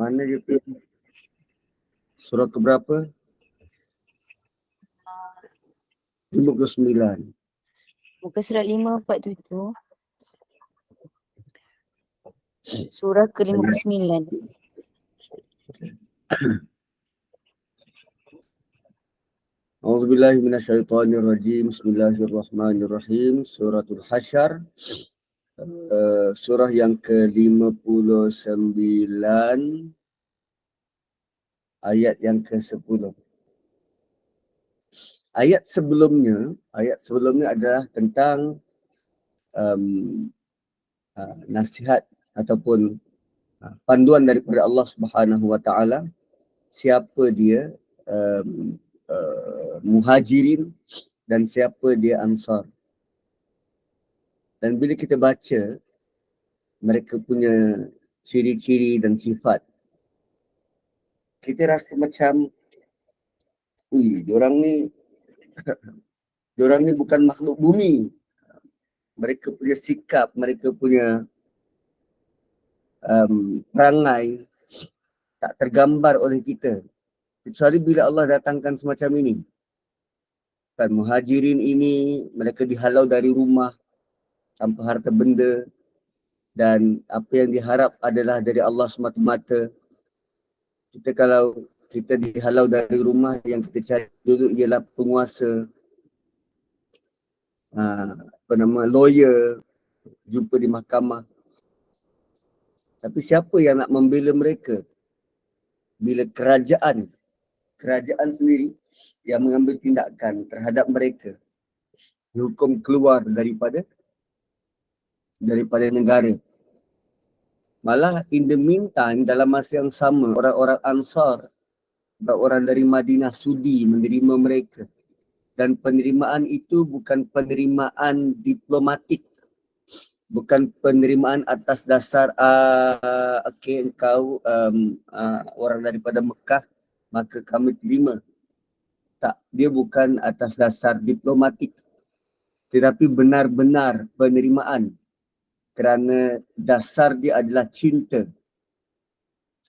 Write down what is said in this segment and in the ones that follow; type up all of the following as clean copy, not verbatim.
Mana dia punya? Surah keberapa? 59. Muka surat 547. Surah ke-59. A'udzubillahi minasyaitonirrajim. Bismillahirrahmanirrahim. Suratul Hasyr. Surah yang ke-59, ayat yang ke-10. Ayat sebelumnya adalah tentang nasihat ataupun panduan daripada Allah Subhanahu Wa Taala siapa dia muhajirin dan siapa dia ansar. Dan bila kita baca mereka punya ciri-ciri dan sifat, kita rasa macam diorang ni bukan makhluk bumi. Mereka punya sikap, mereka punya perangai tak tergambar oleh kita. Kecuali bila Allah datangkan semacam ini. Kan muhajirin ini, mereka dihalau dari rumah tanpa harta benda. Dan apa yang diharap adalah dari Allah semata-mata. Kalau kita dihalau dari rumah, yang kita cari dulu ialah penguasa, lawyer, jumpa di mahkamah. Tapi siapa yang nak membela mereka? Bila kerajaan sendiri yang mengambil tindakan terhadap mereka, dihukum keluar daripada negara. Malah in the meantime, dalam masa yang sama, orang-orang Ansar, orang dari Madinah sudi menerima mereka. Dan penerimaan itu bukan penerimaan diplomatik. Bukan penerimaan atas dasar engkau orang daripada Mekah, maka kami terima. Tak, dia bukan atas dasar diplomatik, tetapi benar-benar penerimaan kerana dasar dia adalah cinta.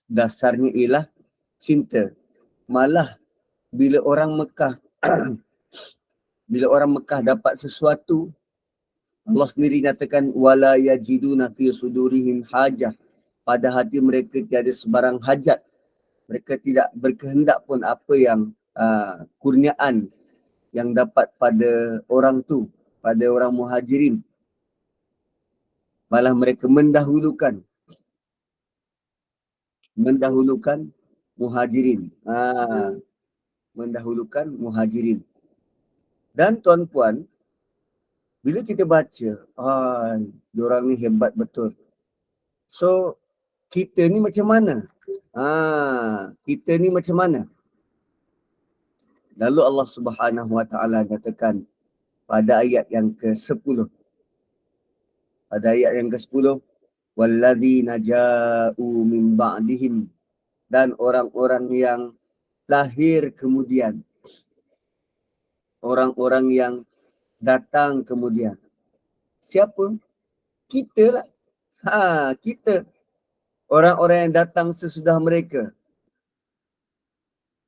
Dasarnya ialah cinta. Malah bila orang Mekah dapat sesuatu, Allah sendiri nyatakan wala yajiduna fi sudurihim hajah. Pada hati mereka tiada sebarang hajat. Mereka tidak berkehendak pun apa yang kurniaan yang dapat pada orang tu, pada orang muhajirin. Malah mereka mendahulukan muhajirin. Mendahulukan muhajirin. Dan tuan-puan, bila kita baca, diorang ni hebat betul. So, kita ni macam mana? Kita ni macam mana? Lalu Allah Subhanahu Wa Taala katakan pada ayat yang ke-10. Pada ayat yang ke-10, walladzina ja'u min ba'dihim, dan orang-orang yang lahir kemudian. Orang-orang yang datang kemudian. Siapa? Kita lah. Kita. Orang-orang yang datang sesudah mereka.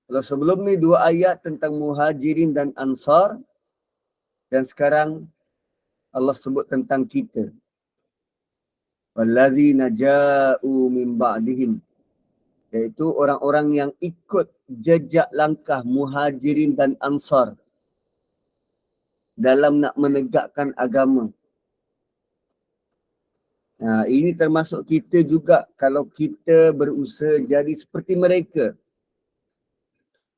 Kalau sebelum ni 2 ayat tentang muhajirin dan ansar, dan sekarang Allah sebut tentang kita. Walladzina ja'u min ba'dihim, iaitu orang-orang yang ikut jejak langkah muhajirin dan ansar dalam nak menegakkan agama. Ini termasuk kita juga kalau kita berusaha jadi seperti mereka.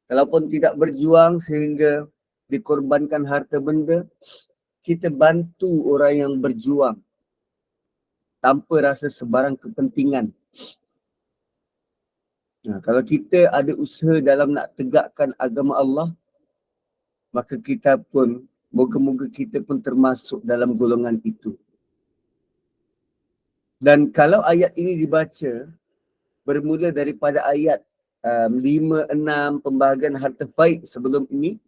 Kalaupun tidak berjuang sehingga dikorbankan harta benda, kita bantu orang yang berjuang tanpa rasa sebarang kepentingan. Kalau kita ada usaha dalam nak tegakkan agama Allah, maka kita pun, moga-moga kita pun termasuk dalam golongan itu. Dan kalau ayat ini dibaca, bermula daripada ayat 5, 6, pembahagian harta faid sebelum ini,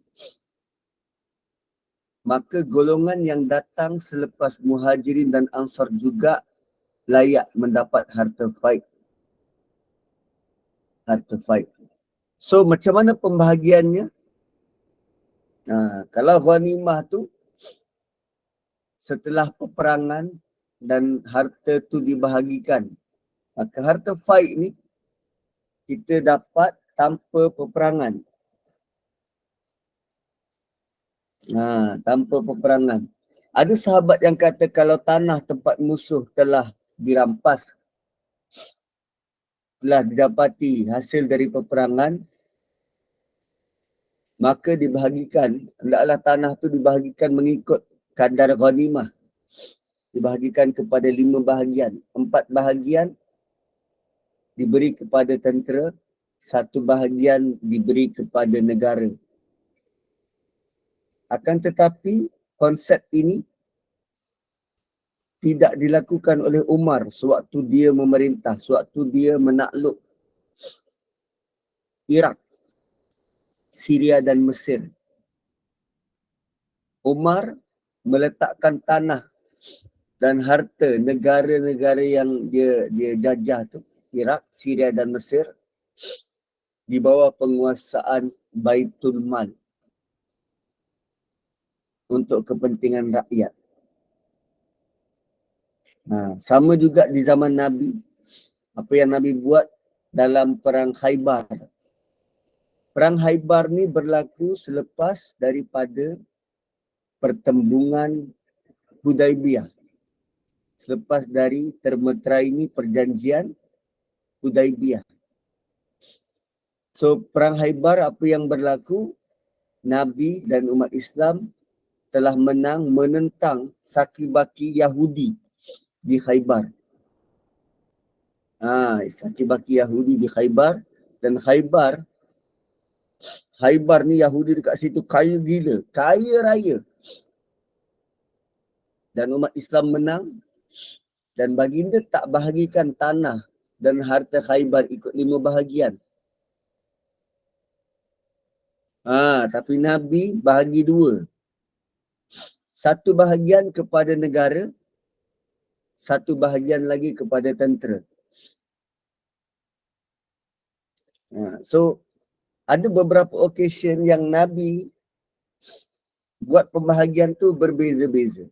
maka golongan yang datang selepas muhajirin dan ansar juga layak mendapat harta faid. harta fight. So macam mana pembahagiannya? Kalau ghanimah tu setelah peperangan dan harta tu dibahagikan, maka harta fight ni kita dapat tanpa peperangan. Tanpa peperangan. Ada sahabat yang kata kalau tanah tempat musuh telah dirampas, telah didapati hasil dari peperangan, maka dibahagikan, hendaklah tanah tu dibahagikan mengikut kadar ghanimah. Dibahagikan kepada 5 bahagian. 4 bahagian diberi kepada tentera, 1 bahagian diberi kepada negara. Akan tetapi konsep ini tidak dilakukan oleh Umar sewaktu dia memerintah, sewaktu dia menakluk Iraq, Syria dan Mesir. Umar meletakkan tanah dan harta negara-negara yang dia jajah tu, Iraq, Syria dan Mesir, di bawah penguasaan Baitul Mal untuk kepentingan rakyat. Sama juga di zaman Nabi, apa yang Nabi buat dalam perang Khaybar. Perang Khaybar ni berlaku selepas daripada pertembungan Hudaibiyah. Selepas dari termeteraini perjanjian Hudaibiyah. So perang Khaybar apa yang berlaku? Nabi dan umat Islam telah menang menentang saki-baki Yahudi di Khaybar. Saki-baki Yahudi di Khaybar. Dan Khaybar ni Yahudi dekat situ kaya gila, kaya raya. Dan umat Islam menang dan baginda tak bahagikan tanah dan harta Khaybar ikut 5 bahagian. Tapi Nabi bahagi 2. 1 bahagian kepada negara, 1 bahagian lagi kepada tentera. So ada beberapa occasion yang Nabi buat pembahagian tu berbeza-beza.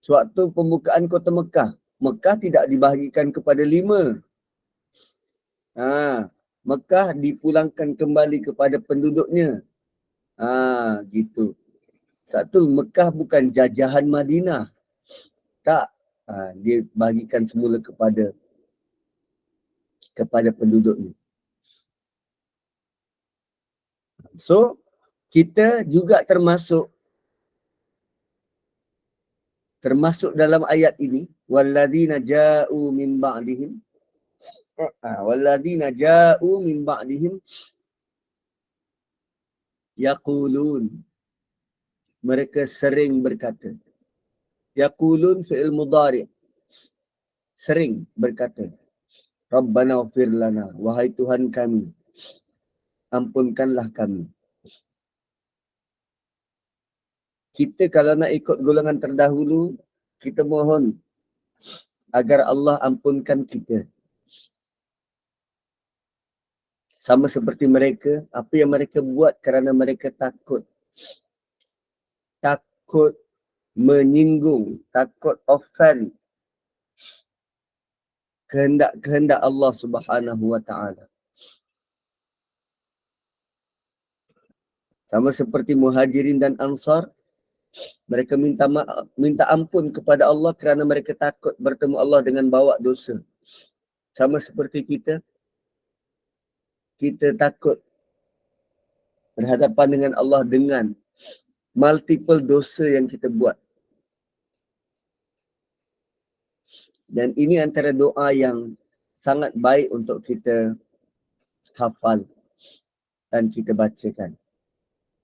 Sewaktu pembukaan kota Mekah, Mekah tidak dibahagikan kepada 5. Mekah dipulangkan kembali kepada penduduknya. Gitu. Satu, Mekah bukan jajahan Madinah. Tak. Dia bahagikan semula kepada penduduknya. So, kita juga termasuk dalam ayat ini, walladzina ja'u min ba'dihim yaqulun, mereka sering berkata. Yaqulun fi'il mudhari', sering berkata, Rabbana ighfir lana, wahai Tuhan kami, ampunkanlah kami. Kita kalau nak ikut golongan terdahulu, kita mohon agar Allah ampunkan kita. Sama seperti mereka, apa yang mereka buat kerana mereka takut menyinggung, takut offend kehendak Allah Subhanahu wa taala. Sama seperti Muhajirin dan Ansar, mereka minta ampun kepada Allah kerana mereka takut bertemu Allah dengan bawa dosa. Sama seperti kita takut berhadapan dengan Allah dengan multiple dosa yang kita buat. Dan ini antara doa yang sangat baik untuk kita hafal dan kita bacakan.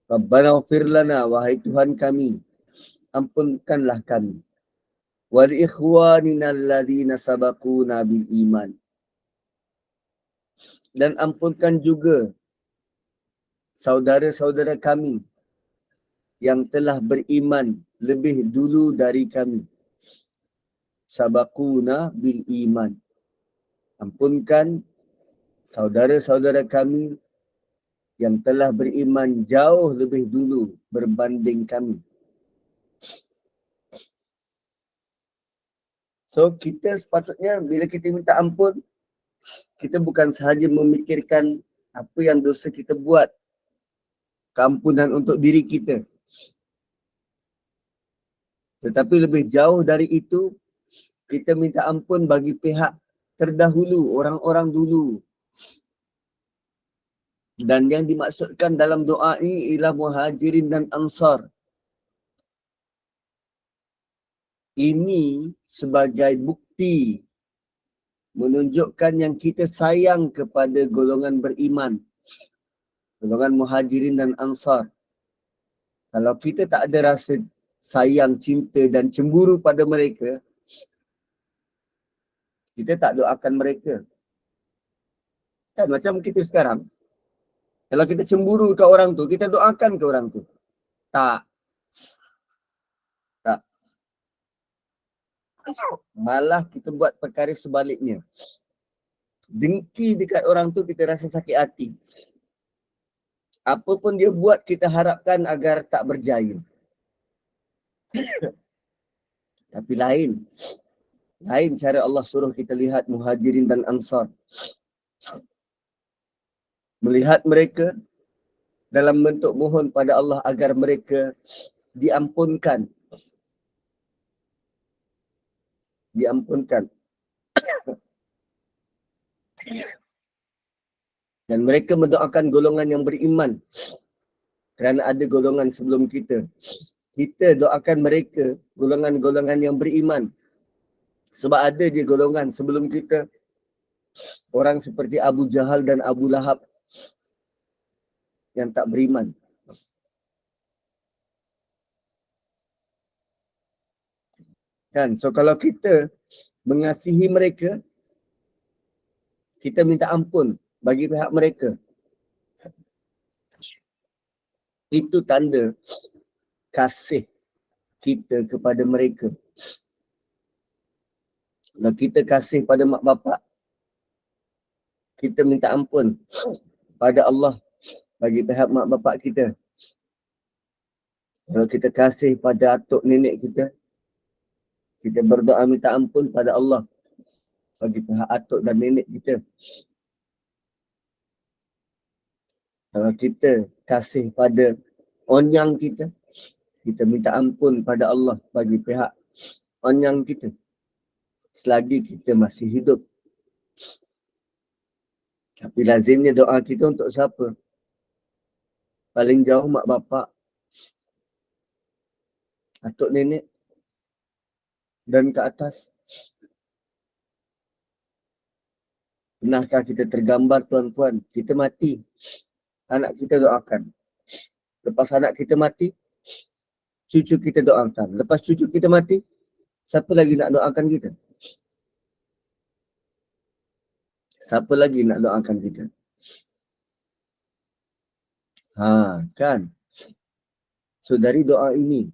Rabbana ighfir lana, wahai Tuhan kami, ampunkanlah kami. Wa li ikhwanina alladhina sabaquna bil iman. Dan ampunkan juga saudara-saudara kami yang telah beriman lebih dulu dari kami. Sabaquna bil iman. Ampunkan saudara-saudara kami yang telah beriman jauh lebih dulu berbanding kami. So kita sepatutnya bila kita minta ampun, kita bukan sahaja memikirkan apa yang dosa kita buat, keampunan untuk diri kita. Tetapi lebih jauh dari itu, kita minta ampun bagi pihak terdahulu, orang-orang dulu. Dan yang dimaksudkan dalam doa ini ialah muhajirin dan ansar. Ini sebagai bukti menunjukkan yang kita sayang kepada golongan beriman, golongan muhajirin dan ansar. Kalau kita tak ada rasa sayang, cinta dan cemburu pada mereka, kita tak doakan mereka. Kan macam kita sekarang, kalau kita cemburu ke orang tu, kita doakan ke orang tu? Tak. Tak. Malah kita buat perkara sebaliknya. Dengki dekat orang tu, kita rasa sakit hati. Apa pun dia buat, kita harapkan agar tak berjaya. Tapi lain. Lain cara Allah suruh kita lihat muhajirin dan ansar. Melihat mereka dalam bentuk mohon pada Allah agar mereka diampunkan. Diampunkan. Dan mereka mendoakan golongan yang beriman. Kerana ada golongan sebelum kita. Kita doakan mereka, golongan-golongan yang beriman. Sebab ada je golongan sebelum kita. Orang seperti Abu Jahal dan Abu Lahab yang tak beriman. Kan? So kalau kita mengasihi mereka, kita minta ampun bagi pihak mereka. Itu tanda kasih kita kepada mereka. Kalau kita kasih pada mak bapak, kita minta ampun pada Allah bagi pihak mak bapak kita. Kalau kita kasih pada atuk nenek kita, kita berdoa minta ampun pada Allah bagi pihak atuk dan nenek kita. Kalau kita kasih pada onyang kita, kita minta ampun pada Allah bagi pihak onyang kita. Selagi kita masih hidup. Tapi lazimnya doa kita untuk siapa? Paling jauh mak bapak, atuk nenek, dan ke atas. Pernahkah kita tergambar tuan-tuan, kita mati, anak kita doakan. Lepas anak kita mati, cucu kita doakan. Lepas cucu kita mati, siapa lagi nak doakan kita? Siapa lagi nak doakan kita? Kan? So dari doa ini,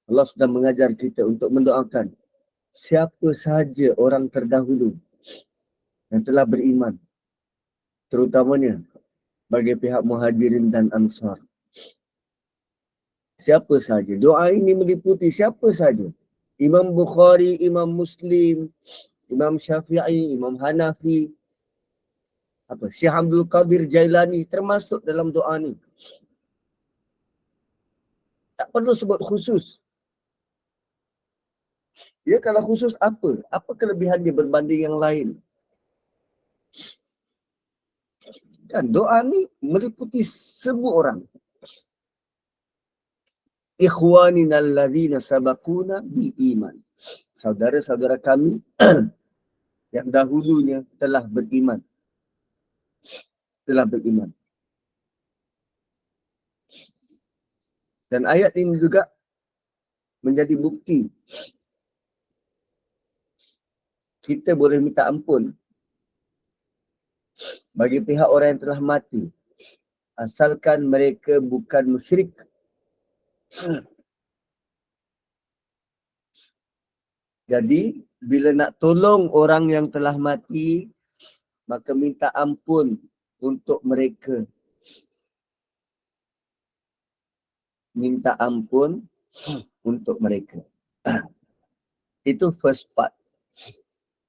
Allah sudah mengajar kita untuk mendoakan siapa sahaja orang terdahulu yang telah beriman. Terutamanya bagi pihak muhajirin dan ansar. Siapa sahaja. Doa ini meliputi siapa sahaja. Imam Bukhari, Imam Muslim, Imam Syafi'i, Imam Hanafi, Syekh Abdul Qadir Jailani termasuk dalam doa ni. Tak perlu sebut khusus. Ya kalau khusus apa? Apa kelebihan dia berbanding yang lain? Kan doa ni meliputi semua orang. Ikhwanina alladhina sabakuna bil iman. Saudara-saudara kami yang dahulunya telah beriman. Telah beriman. Dan ayat ini juga menjadi bukti kita boleh minta ampun bagi pihak orang yang telah mati asalkan mereka bukan musyrik. Jadi bila nak tolong orang yang telah mati, maka minta ampun untuk mereka. Minta ampun untuk mereka. Itu first part.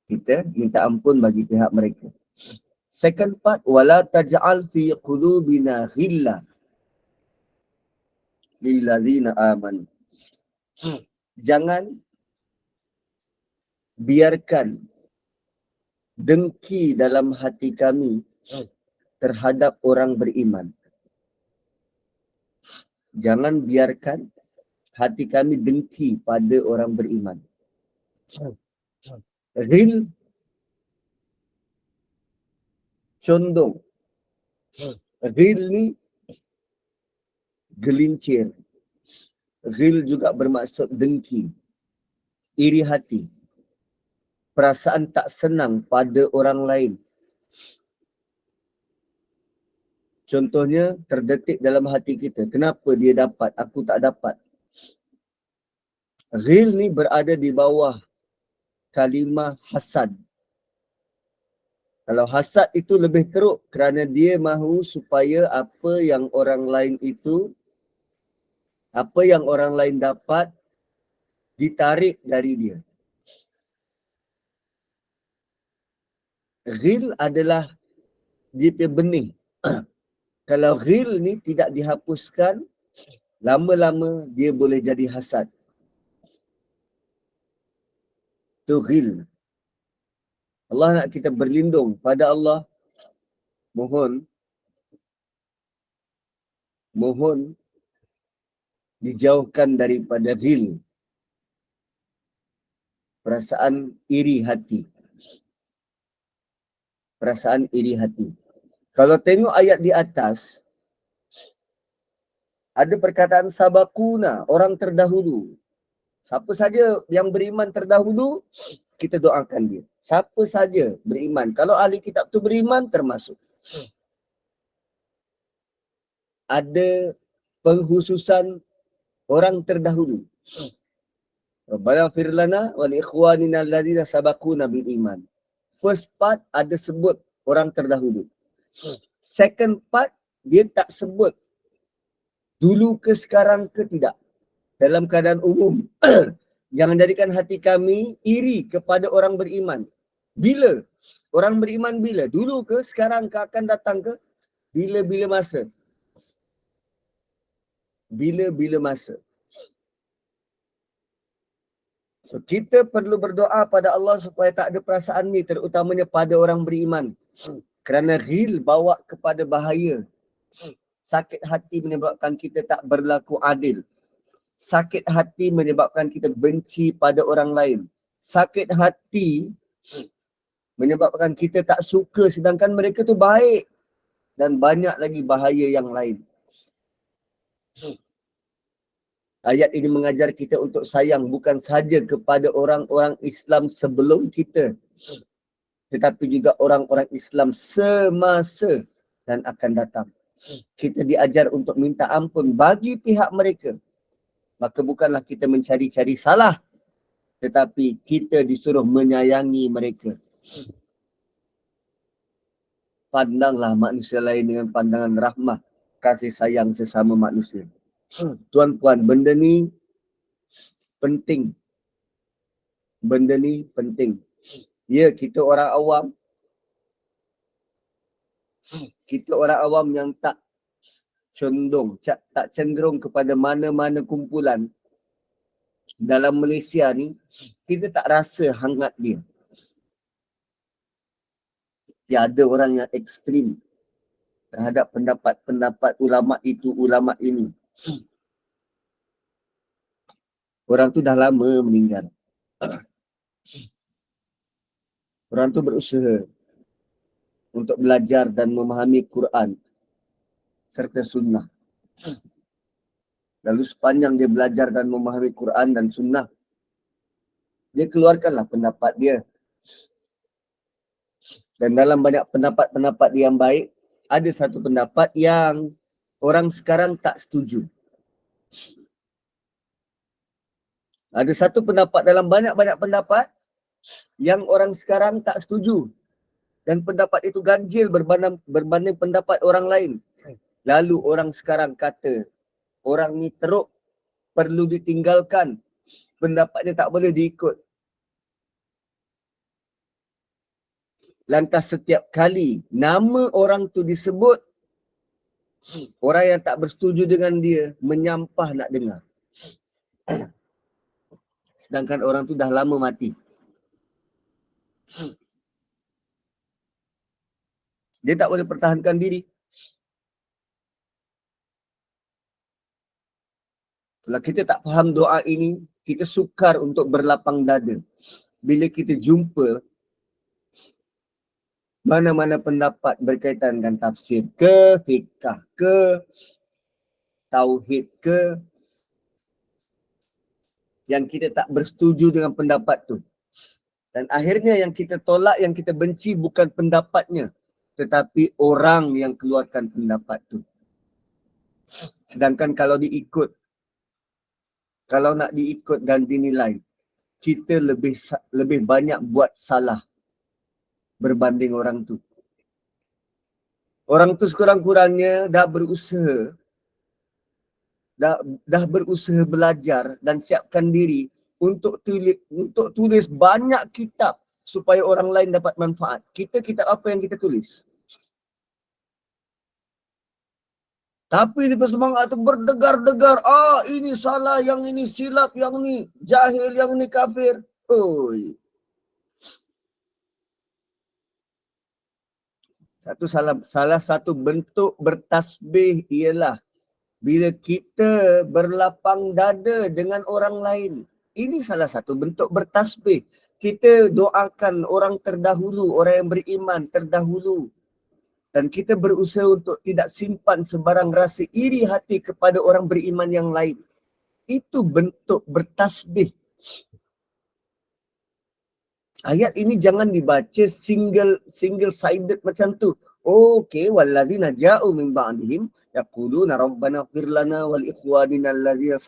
Kita minta ampun bagi pihak mereka. Second part, wala taj'al fi qulubina ghilla lilladzina amanu. Jangan biarkan dengki dalam hati kami terhadap orang beriman. Jangan biarkan hati kami dengki pada orang beriman. Ghil, condong. Ghil ni gelincir. Ghil juga bermaksud dengki, iri hati, perasaan tak senang pada orang lain. Contohnya terdetik dalam hati kita, kenapa dia dapat, aku tak dapat. Ghil ni berada di bawah kalimah hasad. Kalau hasad itu lebih teruk kerana dia mahu supaya apa yang orang lain itu, apa yang orang lain dapat, ditarik dari dia. Ghil adalah dia punya benih. Kalau ghil ni tidak dihapuskan, lama-lama dia boleh jadi hasad. Itu ghil. Allah nak kita berlindung pada Allah. Mohon dijauhkan daripada ghil. Perasaan iri hati. Perasaan iri hati. Kalau tengok ayat di atas, ada perkataan sabakuna, orang terdahulu. Siapa saja yang beriman terdahulu, kita doakan dia. Siapa saja beriman. Kalau ahli kitab tu beriman, termasuk. Ada penghususan orang terdahulu. Rabbana fir lana wal ikhwanina alladzina sabaquna bil iman. First part ada sebut orang terdahulu. Second part dia tak sebut dulu ke sekarang ke tidak. Dalam keadaan umum. Jangan jadikan hati kami iri kepada orang beriman. Bila? Orang beriman bila? Dulu ke? Sekarang ke? Akan datang ke? Bila-bila masa. Bila-bila masa. So, kita perlu berdoa pada Allah supaya tak ada perasaan ni, terutamanya pada orang beriman. Kerana ghil bawa kepada bahaya. Sakit hati menyebabkan kita tak berlaku adil. Sakit hati menyebabkan kita benci pada orang lain. Sakit hati menyebabkan kita tak suka sedangkan mereka tu baik. Dan banyak lagi bahaya yang lain. Ayat ini mengajar kita untuk sayang bukan sahaja kepada orang-orang Islam sebelum kita, tetapi juga orang-orang Islam semasa dan akan datang. Kita diajar untuk minta ampun bagi pihak mereka. Maka bukanlah kita mencari-cari salah, tetapi kita disuruh menyayangi mereka. Pandanglah manusia lain dengan pandangan rahmah, kasih sayang sesama manusia. Tuan-puan, benda ni penting. Benda ni penting. Ya, kita orang awam. Kita orang awam yang tak cenderung kepada mana-mana kumpulan dalam Malaysia ni, kita tak rasa hangat dia. Tiada orang yang ekstrim terhadap pendapat-pendapat ulama itu, ulama ini. Orang tu dah lama meninggal. Orang tu berusaha untuk belajar dan memahami Quran serta sunnah. Lalu sepanjang dia belajar dan memahami Quran dan sunnah, dia keluarkanlah pendapat dia. Dan dalam banyak pendapat-pendapat yang baik, ada satu pendapat yang orang sekarang tak setuju. Ada satu pendapat dalam banyak-banyak pendapat yang orang sekarang tak setuju. dan pendapat itu ganjil berbanding pendapat orang lain. Lalu orang sekarang kata orang ni teruk, perlu ditinggalkan, pendapatnya tak boleh diikut. Lantas setiap kali nama orang tu disebut, orang yang tak bersetuju dengan dia menyampah nak dengar. Sedangkan orang tu dah lama mati. Dia tak boleh pertahankan diri. Kalau kita tak faham doa ini, kita sukar untuk berlapang dada. Bila kita jumpa mana-mana pendapat berkaitan dengan tafsir ke, fiqh ke, tauhid ke, yang kita tak bersetuju dengan pendapat tu. Dan akhirnya yang kita tolak, yang kita benci bukan pendapatnya, tetapi orang yang keluarkan pendapat tu. Sedangkan kalau diikut, kalau nak diikut dan dinilai, kita lebih banyak buat salah berbanding orang tu. Orang tu sekurang-kurangnya dah berusaha, dah berusaha belajar dan siapkan diri untuk tulis banyak kitab supaya orang lain dapat manfaat. Kitab apa yang kita tulis? Tapi di bersemangat tu berdegar-degar, ini salah, yang ini silap, yang ini jahil, yang ini kafir. Oi. Salah satu bentuk bertasbih ialah bila kita berlapang dada dengan orang lain. Ini salah satu bentuk bertasbih. Kita doakan orang terdahulu, orang yang beriman terdahulu. Dan kita berusaha untuk tidak simpan sebarang rasa iri hati kepada orang beriman yang lain. Itu bentuk bertasbih. Ayat ini jangan dibaca single-sided macam tu. Okey, wallazina ja'u min ba'dihim yaquluna rabbana ighfir lana wal ikhwanina allazina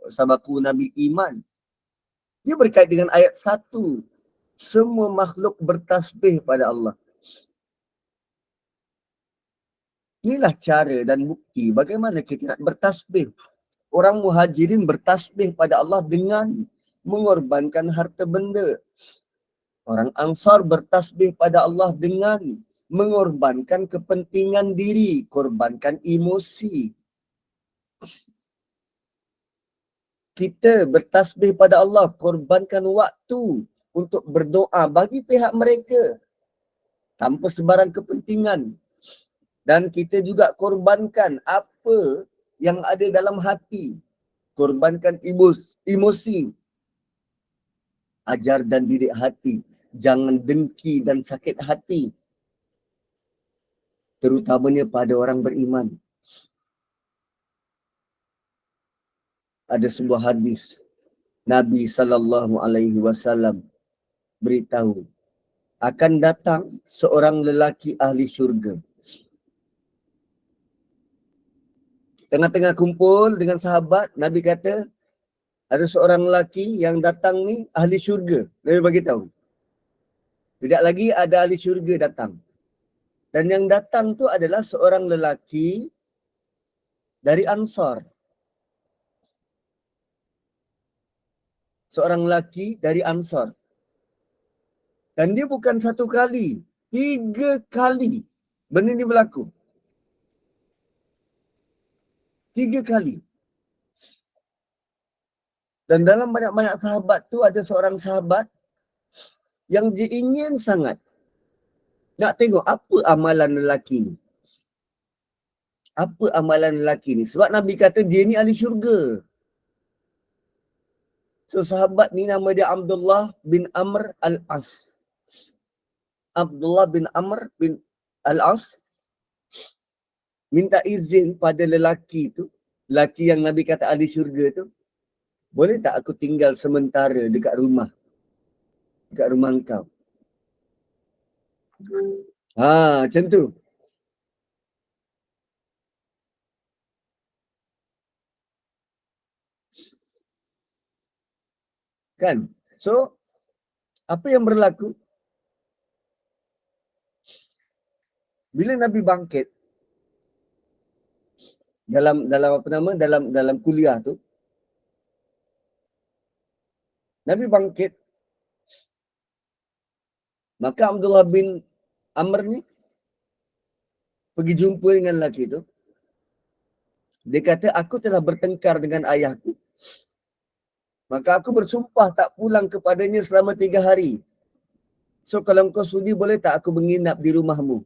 sabaquna bil iman. Dia berkait dengan ayat 1. Semua makhluk bertasbih pada Allah. Inilah cara dan bukti bagaimana kita nak bertasbih. Orang muhajirin bertasbih pada Allah dengan mengorbankan harta benda. Orang Ansar bertasbih pada Allah dengan mengorbankan kepentingan diri, korbankan emosi. Kita bertasbih pada Allah, korbankan waktu untuk berdoa bagi pihak mereka tanpa sebarang kepentingan. Dan kita juga korbankan apa yang ada dalam hati. Korbankan emosi. Ajar dan didik hati. Jangan dengki dan sakit hati. Terutamanya pada orang beriman. Ada sebuah hadis. Nabi SAW beritahu. Akan datang seorang lelaki ahli syurga. Tengah-tengah kumpul dengan sahabat, Nabi kata, ada seorang lelaki yang datang ni ahli syurga. Nabi bagi tahu. Tidak lagi ada ahli syurga datang. Dan yang datang tu adalah seorang lelaki dari Ansar. Seorang lelaki dari Ansar. Dan dia bukan satu kali, 3 kali benda ni berlaku. 3 kali. Dan dalam banyak-banyak sahabat tu ada seorang sahabat yang dia ingin sangat nak tengok apa amalan lelaki ni. Apa amalan lelaki ni? Sebab Nabi kata dia ni ahli syurga. So sahabat ni nama dia Abdullah bin Amr al-As. Abdullah bin Amr bin al-As minta izin pada lelaki tu, lelaki yang Nabi kata ahli syurga tu, boleh tak aku tinggal sementara dekat rumah? Dekat rumah engkau. Macam tu. Kan? So, apa yang berlaku? bila Nabi bangkit dalam kuliah tu, Nabi bangkit, maka Abdullah bin Amr ni pergi jumpa dengan lelaki tu. Dia kata, aku telah bertengkar dengan ayahku, maka aku bersumpah tak pulang kepadanya selama 3 hari. So kalau kau sudi, boleh tak aku menginap di rumahmu?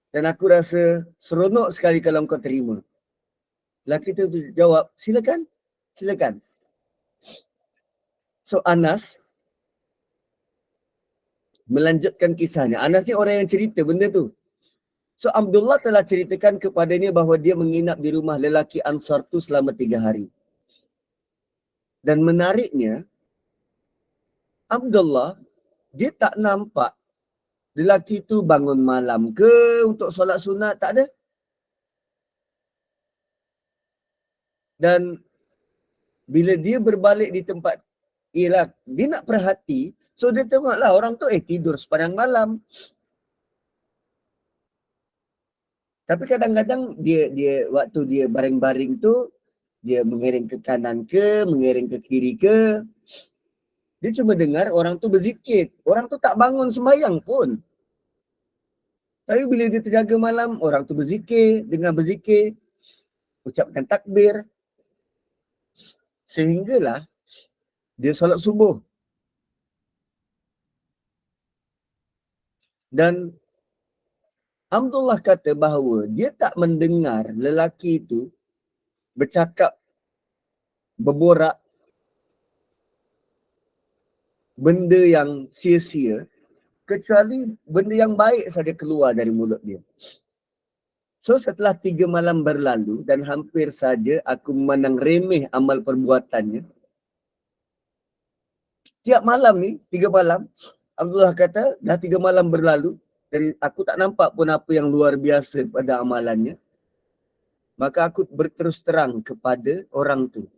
Dan aku rasa seronok sekali kalau kau terima. Lelaki tu jawab, silakan, silakan. So Anas melanjutkan kisahnya. Anas ni orang yang cerita benda tu. So Abdullah telah ceritakan kepadanya bahawa dia menginap di rumah lelaki Ansar tu selama 3 hari. Dan menariknya, Abdullah, dia tak nampak lelaki tu bangun malam ke untuk solat sunat, tak ada. Dan bila dia berbalik di tempat, ialah dia nak perhati, so dia tengoklah orang tu tidur sepanjang malam. Tapi kadang-kadang dia waktu dia baring-baring tu, dia mengiring ke kanan ke, mengiring ke kiri ke, dia cuma dengar orang tu berzikir. Orang tu tak bangun sembahyang pun. Tapi bila dia terjaga malam, orang tu berzikir, dengar berzikir, ucapkan takbir. Sehinggalah dia solat subuh. Dan Abdullah kata bahawa dia tak mendengar lelaki itu bercakap, berborak benda yang sia-sia, kecuali benda yang baik saja keluar dari mulut dia. So setelah 3 malam berlalu dan hampir saja aku memandang remeh amal perbuatannya, tiap malam ni, 3 malam, Abdullah kata dah 3 malam berlalu dan aku tak nampak pun apa yang luar biasa pada amalannya. Maka aku berterus terang kepada orang tu.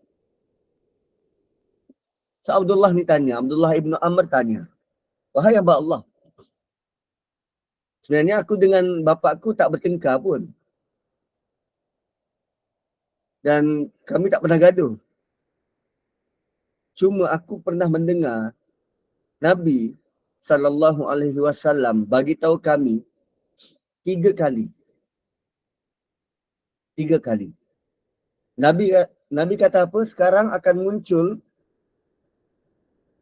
So Abdullah ni tanya, Abdullah ibnu Amr tanya, wahai hamba Allah, sebenarnya aku dengan bapakku tak bertengkar pun. Dan kami tak pernah gaduh. Cuma aku pernah mendengar Nabi SAW bagi tahu kami 3 kali. 3 kali. Nabi kata apa? Sekarang akan muncul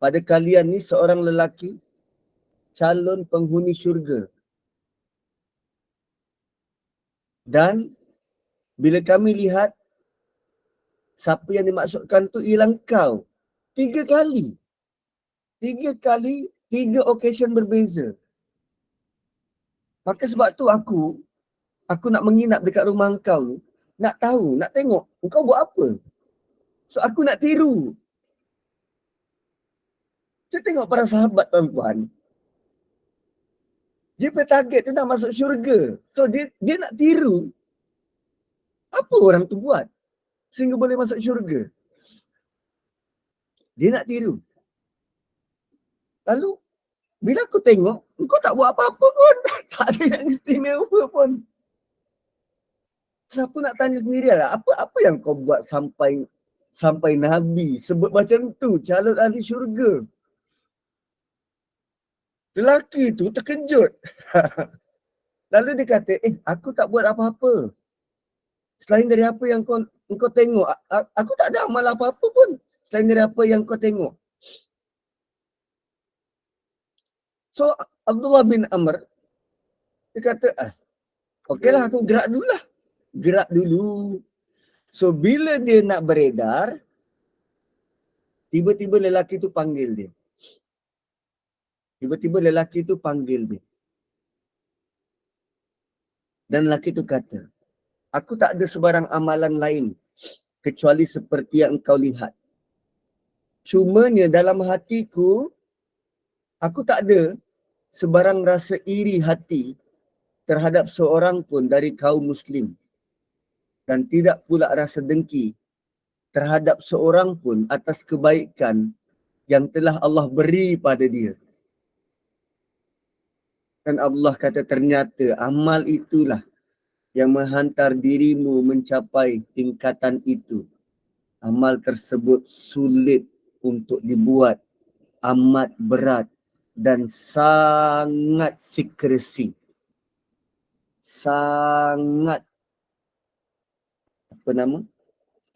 pada kalian ni seorang lelaki calon penghuni syurga. Dan bila kami lihat, siapa yang dimaksudkan tu ialah kau. 3 kali. 3 kali, 3 occasion berbeza. Maka sebab tu aku nak menginap dekat rumah engkau ni, nak tahu, nak tengok engkau buat apa. So aku nak tiru. Kita tengok para sahabat tuan-tuan. Dia bertarget tu nak masuk syurga. So dia nak tiru apa orang tu buat sehingga boleh masuk syurga. Dia nak tiru. Lalu bila aku tengok, engkau tak buat apa-apa pun. Tak ada yang istimewa pun. Aku nak tanya sendirilah, apa yang kau buat sampai Nabi sebut macam tu, calon ahli syurga. Lelaki tu terkejut. Lalu dia kata, aku tak buat apa-apa. Selain dari apa yang kau tengok, aku tak ada amal apa-apa pun. Selain dari apa yang kau tengok. So, Abdullah bin Amr, dia kata, okeylah aku gerak dulu lah. Gerak dulu. So, bila dia nak beredar, tiba-tiba lelaki tu panggil dia. Tiba-tiba lelaki tu panggil dia. Dan lelaki tu kata, aku tak ada sebarang amalan lain kecuali seperti yang engkau lihat. Cumanya dalam hatiku, aku tak ada sebarang rasa iri hati terhadap seorang pun dari kaum muslim. Dan tidak pula rasa dengki terhadap seorang pun atas kebaikan yang telah Allah beri pada dia. Dan Allah kata ternyata amal itulah yang menghantar dirimu mencapai tingkatan itu. Amal tersebut sulit untuk dibuat, amat berat dan sangat sekresi. Sangat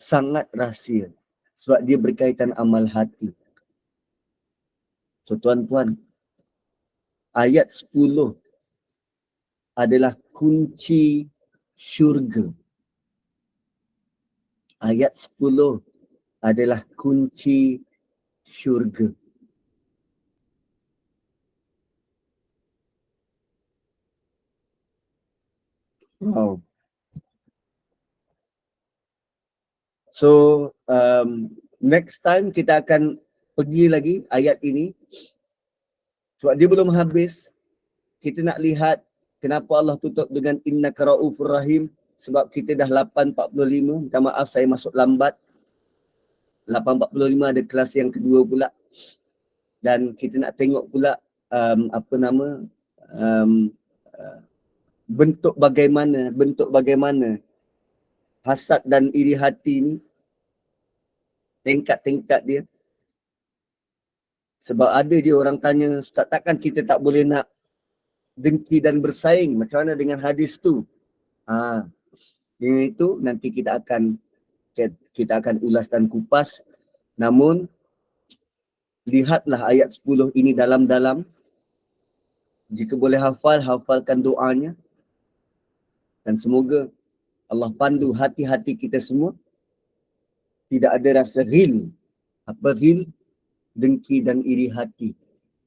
sangat rahsia. Sebab dia berkaitan amal hati. So tuan-tuan, ayat 10 adalah kunci syurga. Ayat 10 adalah kunci syurga. Wow. So, next time kita akan pergi lagi ayat ini. Sebab dia belum habis. Kita nak lihat kenapa Allah tutup dengan innaka raufur rahim. Sebab kita dah 8.45. Minta maaf saya masuk lambat. 8.45 ada kelas yang kedua pula. Dan kita nak tengok pula bentuk bagaimana hasad dan iri hati ni, tingkat-tingkat dia. Sebab ada je orang tanya, Ustaz, takkan kita tak boleh nak dengki dan bersaing? Macam mana dengan hadis tu? Dengan itu nanti kita akan ulas dan kupas. Namun lihatlah ayat 10 ini dalam-dalam. Jika boleh hafalkan doanya. Dan semoga Allah pandu hati-hati kita semua. Tidak ada rasa ghil. Apa ghil? Dengki dan iri hati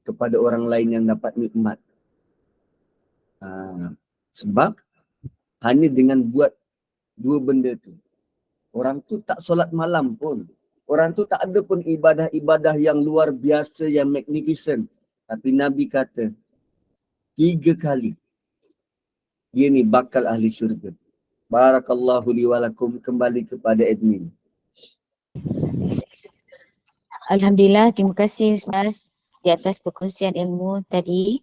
kepada orang lain yang dapat nikmat. Sebab hanya dengan buat dua benda tu, orang tu tak solat malam pun, orang tu tak ada pun ibadah-ibadah yang luar biasa, yang magnificent, tapi Nabi kata 3 kali dia ni bakal ahli syurga. Barakallahu li wa lakum. Kembali kepada admin. Alhamdulillah, terima kasih Ustaz di atas perkongsian ilmu tadi.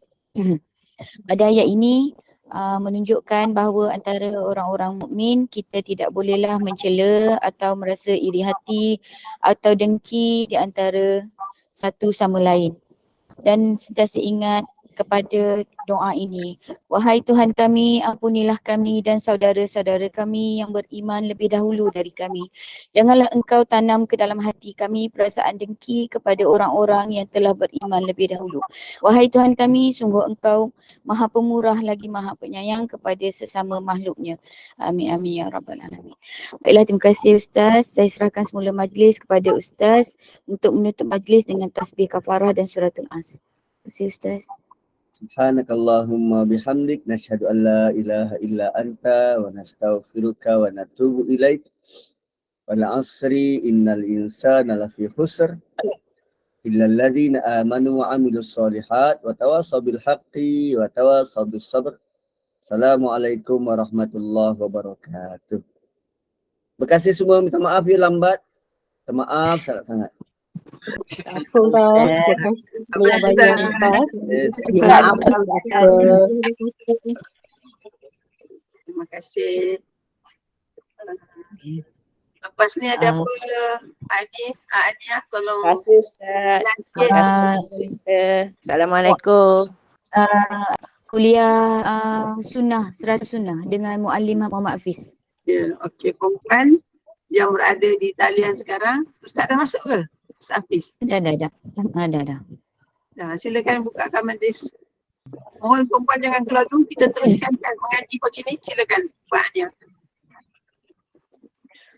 Pada ayat ini menunjukkan bahawa antara orang-orang mukmin kita tidak bolehlah mencela atau merasa iri hati atau dengki di antara satu sama lain. Dan sentiasa ingat kepada doa ini. Wahai Tuhan kami, ampunilah kami dan saudara-saudara kami yang beriman lebih dahulu dari kami. Janganlah Engkau tanam ke dalam hati kami perasaan dengki kepada orang-orang yang telah beriman lebih dahulu. Wahai Tuhan kami, sungguh Engkau Maha Pemurah lagi Maha Penyayang kepada sesama makhluknya. Amin, amin ya Rabbal Alamin. Baiklah, terima kasih Ustaz. Saya serahkan semula majlis kepada Ustaz untuk menutup majlis dengan tasbih kafarah dan suratul As. Terima kasih Ustaz. Subhanakallahumma bihamdik, nashhadu an la ilaha illa anta wa nastaghfiruka wa natubu ilaik. Wal asri innal insana lafi khusr illa alladhina amanu wa amilus solihat wa tawasaw bil haqqi wa tawasaw bis sabr. Assalamualaikum warahmatullahi wabarakatuh. Terima kasih semua, minta maaf ya lambat. Minta maaf sangat-sangat. Apa Ustaz? Terima kasih banyak Ustaz. Terima kasih. Lepas ni ada apa? Ania tolong. Terima kasih Ustaz. Terima kasih. Assalamualaikum. Kuliah sunnah, 100 sunnah dengan Muallimah Muhammad Hafiz. Ya, okey. Perempuan yang berada di talian sekarang, Ustaz dah masuk ke? Ustaz Hafiz? Dah. Silakan bukakan majlis. Mohon perempuan jangan keluar dulu, kita teruskan mengaji pagi ni. Silakan Pak Ania.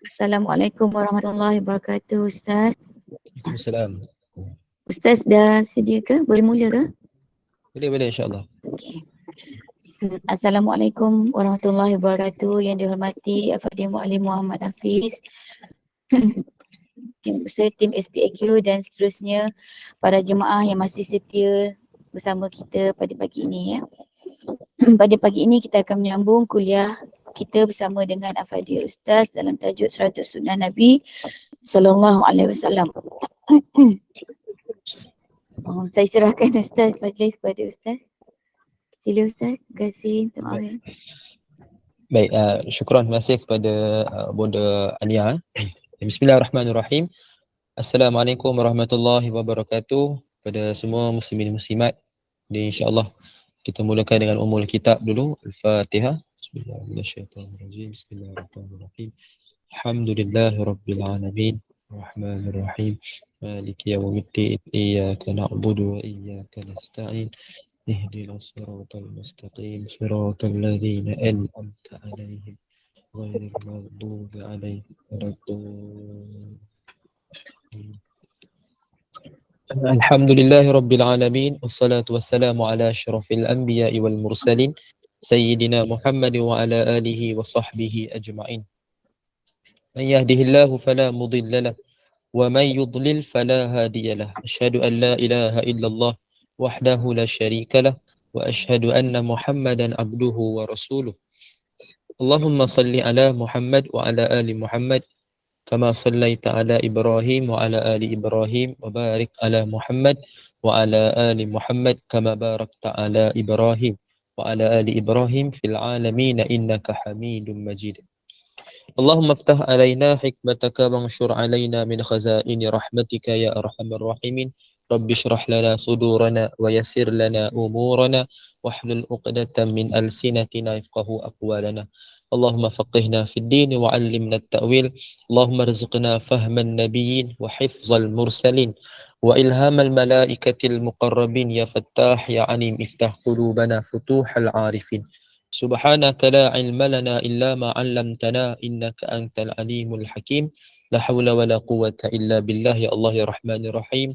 Assalamualaikum warahmatullahi wabarakatuh Ustaz. Waalaikumsalam. Ustaz dah sedia ke? Boleh mula ke? Boleh insyaAllah. Okey. Assalamualaikum warahmatullahi wabarakatuh. Yang dihormati Al-Fadhil Muallim Muhammad Hafiz, yang beserta tim SPAQ dan seterusnya, para jemaah yang masih setia bersama kita pada pagi ini ya. Pada pagi ini kita akan menyambung kuliah kita bersama dengan Al-Fadhil Ustaz dalam tajuk 100 Sunnah Nabi Sallallahu Alaihi Wasallam. Saya serahkan Ustaz majlis kepada Ustaz. Sila Ustaz. Terima kasih. Minta maaf ya. Baik, syukran, terima kasih kepada Bonda Ania. Bismillahirrahmanirrahim. Assalamualaikum warahmatullahi wabarakatuh. Kepada semua muslimin muslimat. Jadi insya-Allah kita mulakan dengan umul kitab dulu. Al-Fatihah. Bismillahirrahmanirrahim. Bismillahirrahmanirrahim. Alhamdulillahirabbil alamin. Arrahmanirrahim. Maliki yaumiddin. Iyyaka na'budu wa iyyaka nasta'in. اهدنا الصراط المستقيم صراط الذين أنعمت عليهم غير المغضوب عليهم ولا الضالين. الحمد لله رب العالمين والصلاة والسلام على أشرف الأنبياء والمرسلين سيدنا محمد وعلى آله وصحبه أجمعين. من يهده الله فلا مضل له ومن يضلل فلا هادي له. أشهد أن لا إله إلا الله وحده لا شريك له وأشهد أن محمدا عبده ورسوله. اللهم صل على محمد وعلى آل محمد كما صليت على إبراهيم وعلى آل إبراهيم وبارك على محمد وعلى آل محمد كما باركت على إبراهيم وعلى آل إبراهيم في العالمين إنك حميد مجيد. اللهم افتح علينا حكمتك وانشر علينا من خزائن رحمتك يا أرحم الراحمين. رب اشرح لنا صدورنا ويسر لنا أمورنا واحلل عقدة من ألسنتنا يفقهوا أقوالنا. اللهم فقهنا في الدين وعلمنا التأويل. اللهم ارزقنا فهم النبيين وحفظ المرسلين وإلهام الملائكة المقربين. يا فتاح يا عليم افتح قلوبنا فتوح العارفين. سبحانك لا علم لنا إلا ما علمتنا إنك أنت العليم الحكيم. لا حول ولا قوة إلا بالله. يا الله يا رحمن الرحيم.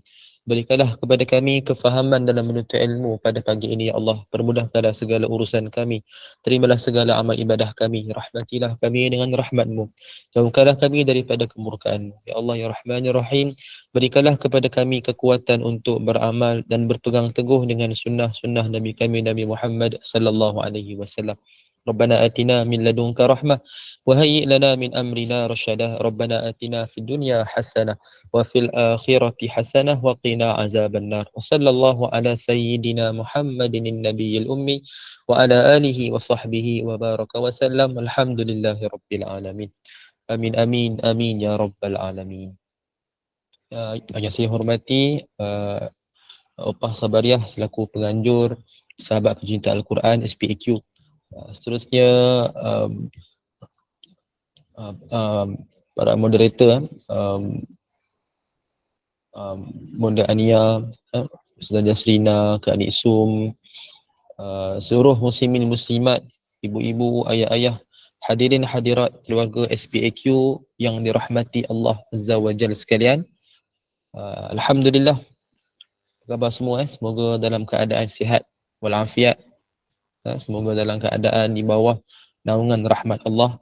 Berikanlah kepada kami kefahaman dalam menuntut ilmu pada pagi ini, ya Allah. Permudahkanlah segala urusan kami. Terimalah segala amal ibadah kami. Rahmatilah kami dengan rahmat-Mu. Jauhkanlah kami daripada kemurkaan. Ya Allah, ya Rahman, ya Rahim. Berikanlah kepada kami kekuatan untuk beramal dan berpegang teguh dengan sunnah-sunnah Nabi kami, Nabi Muhammad sallallahu alaihi wasallam. ربنا آتنا من لدنك رحمة وهيئ لنا من أمرنا رشدا. ربنا آتنا في الدنيا حسنة وفي الآخرة حسنة وقنا عذاب النار. وصلى الله على سيدنا محمد النبي الأمي وعلى آله وصحبه وبارك وسلم. الحمد لله رب العالمين. آمين آمين آمين يا رب العالمين. Yang saya hormati Opah Sabariah selaku penganjur sahabat pecinta Al-Quran SPAQ. Seterusnya para moderator, Bonda Ania, Ustazah Jasrina, Kak Anik Sum, seluruh muslimin muslimat, ibu-ibu, ayah-ayah, hadirin hadirat keluarga SPAQ yang dirahmati Allah Azza wa Jalla sekalian. Alhamdulillah, apa khabar semua? Semoga dalam keadaan sihat walafiat. Semoga dalam keadaan di bawah naungan rahmat Allah,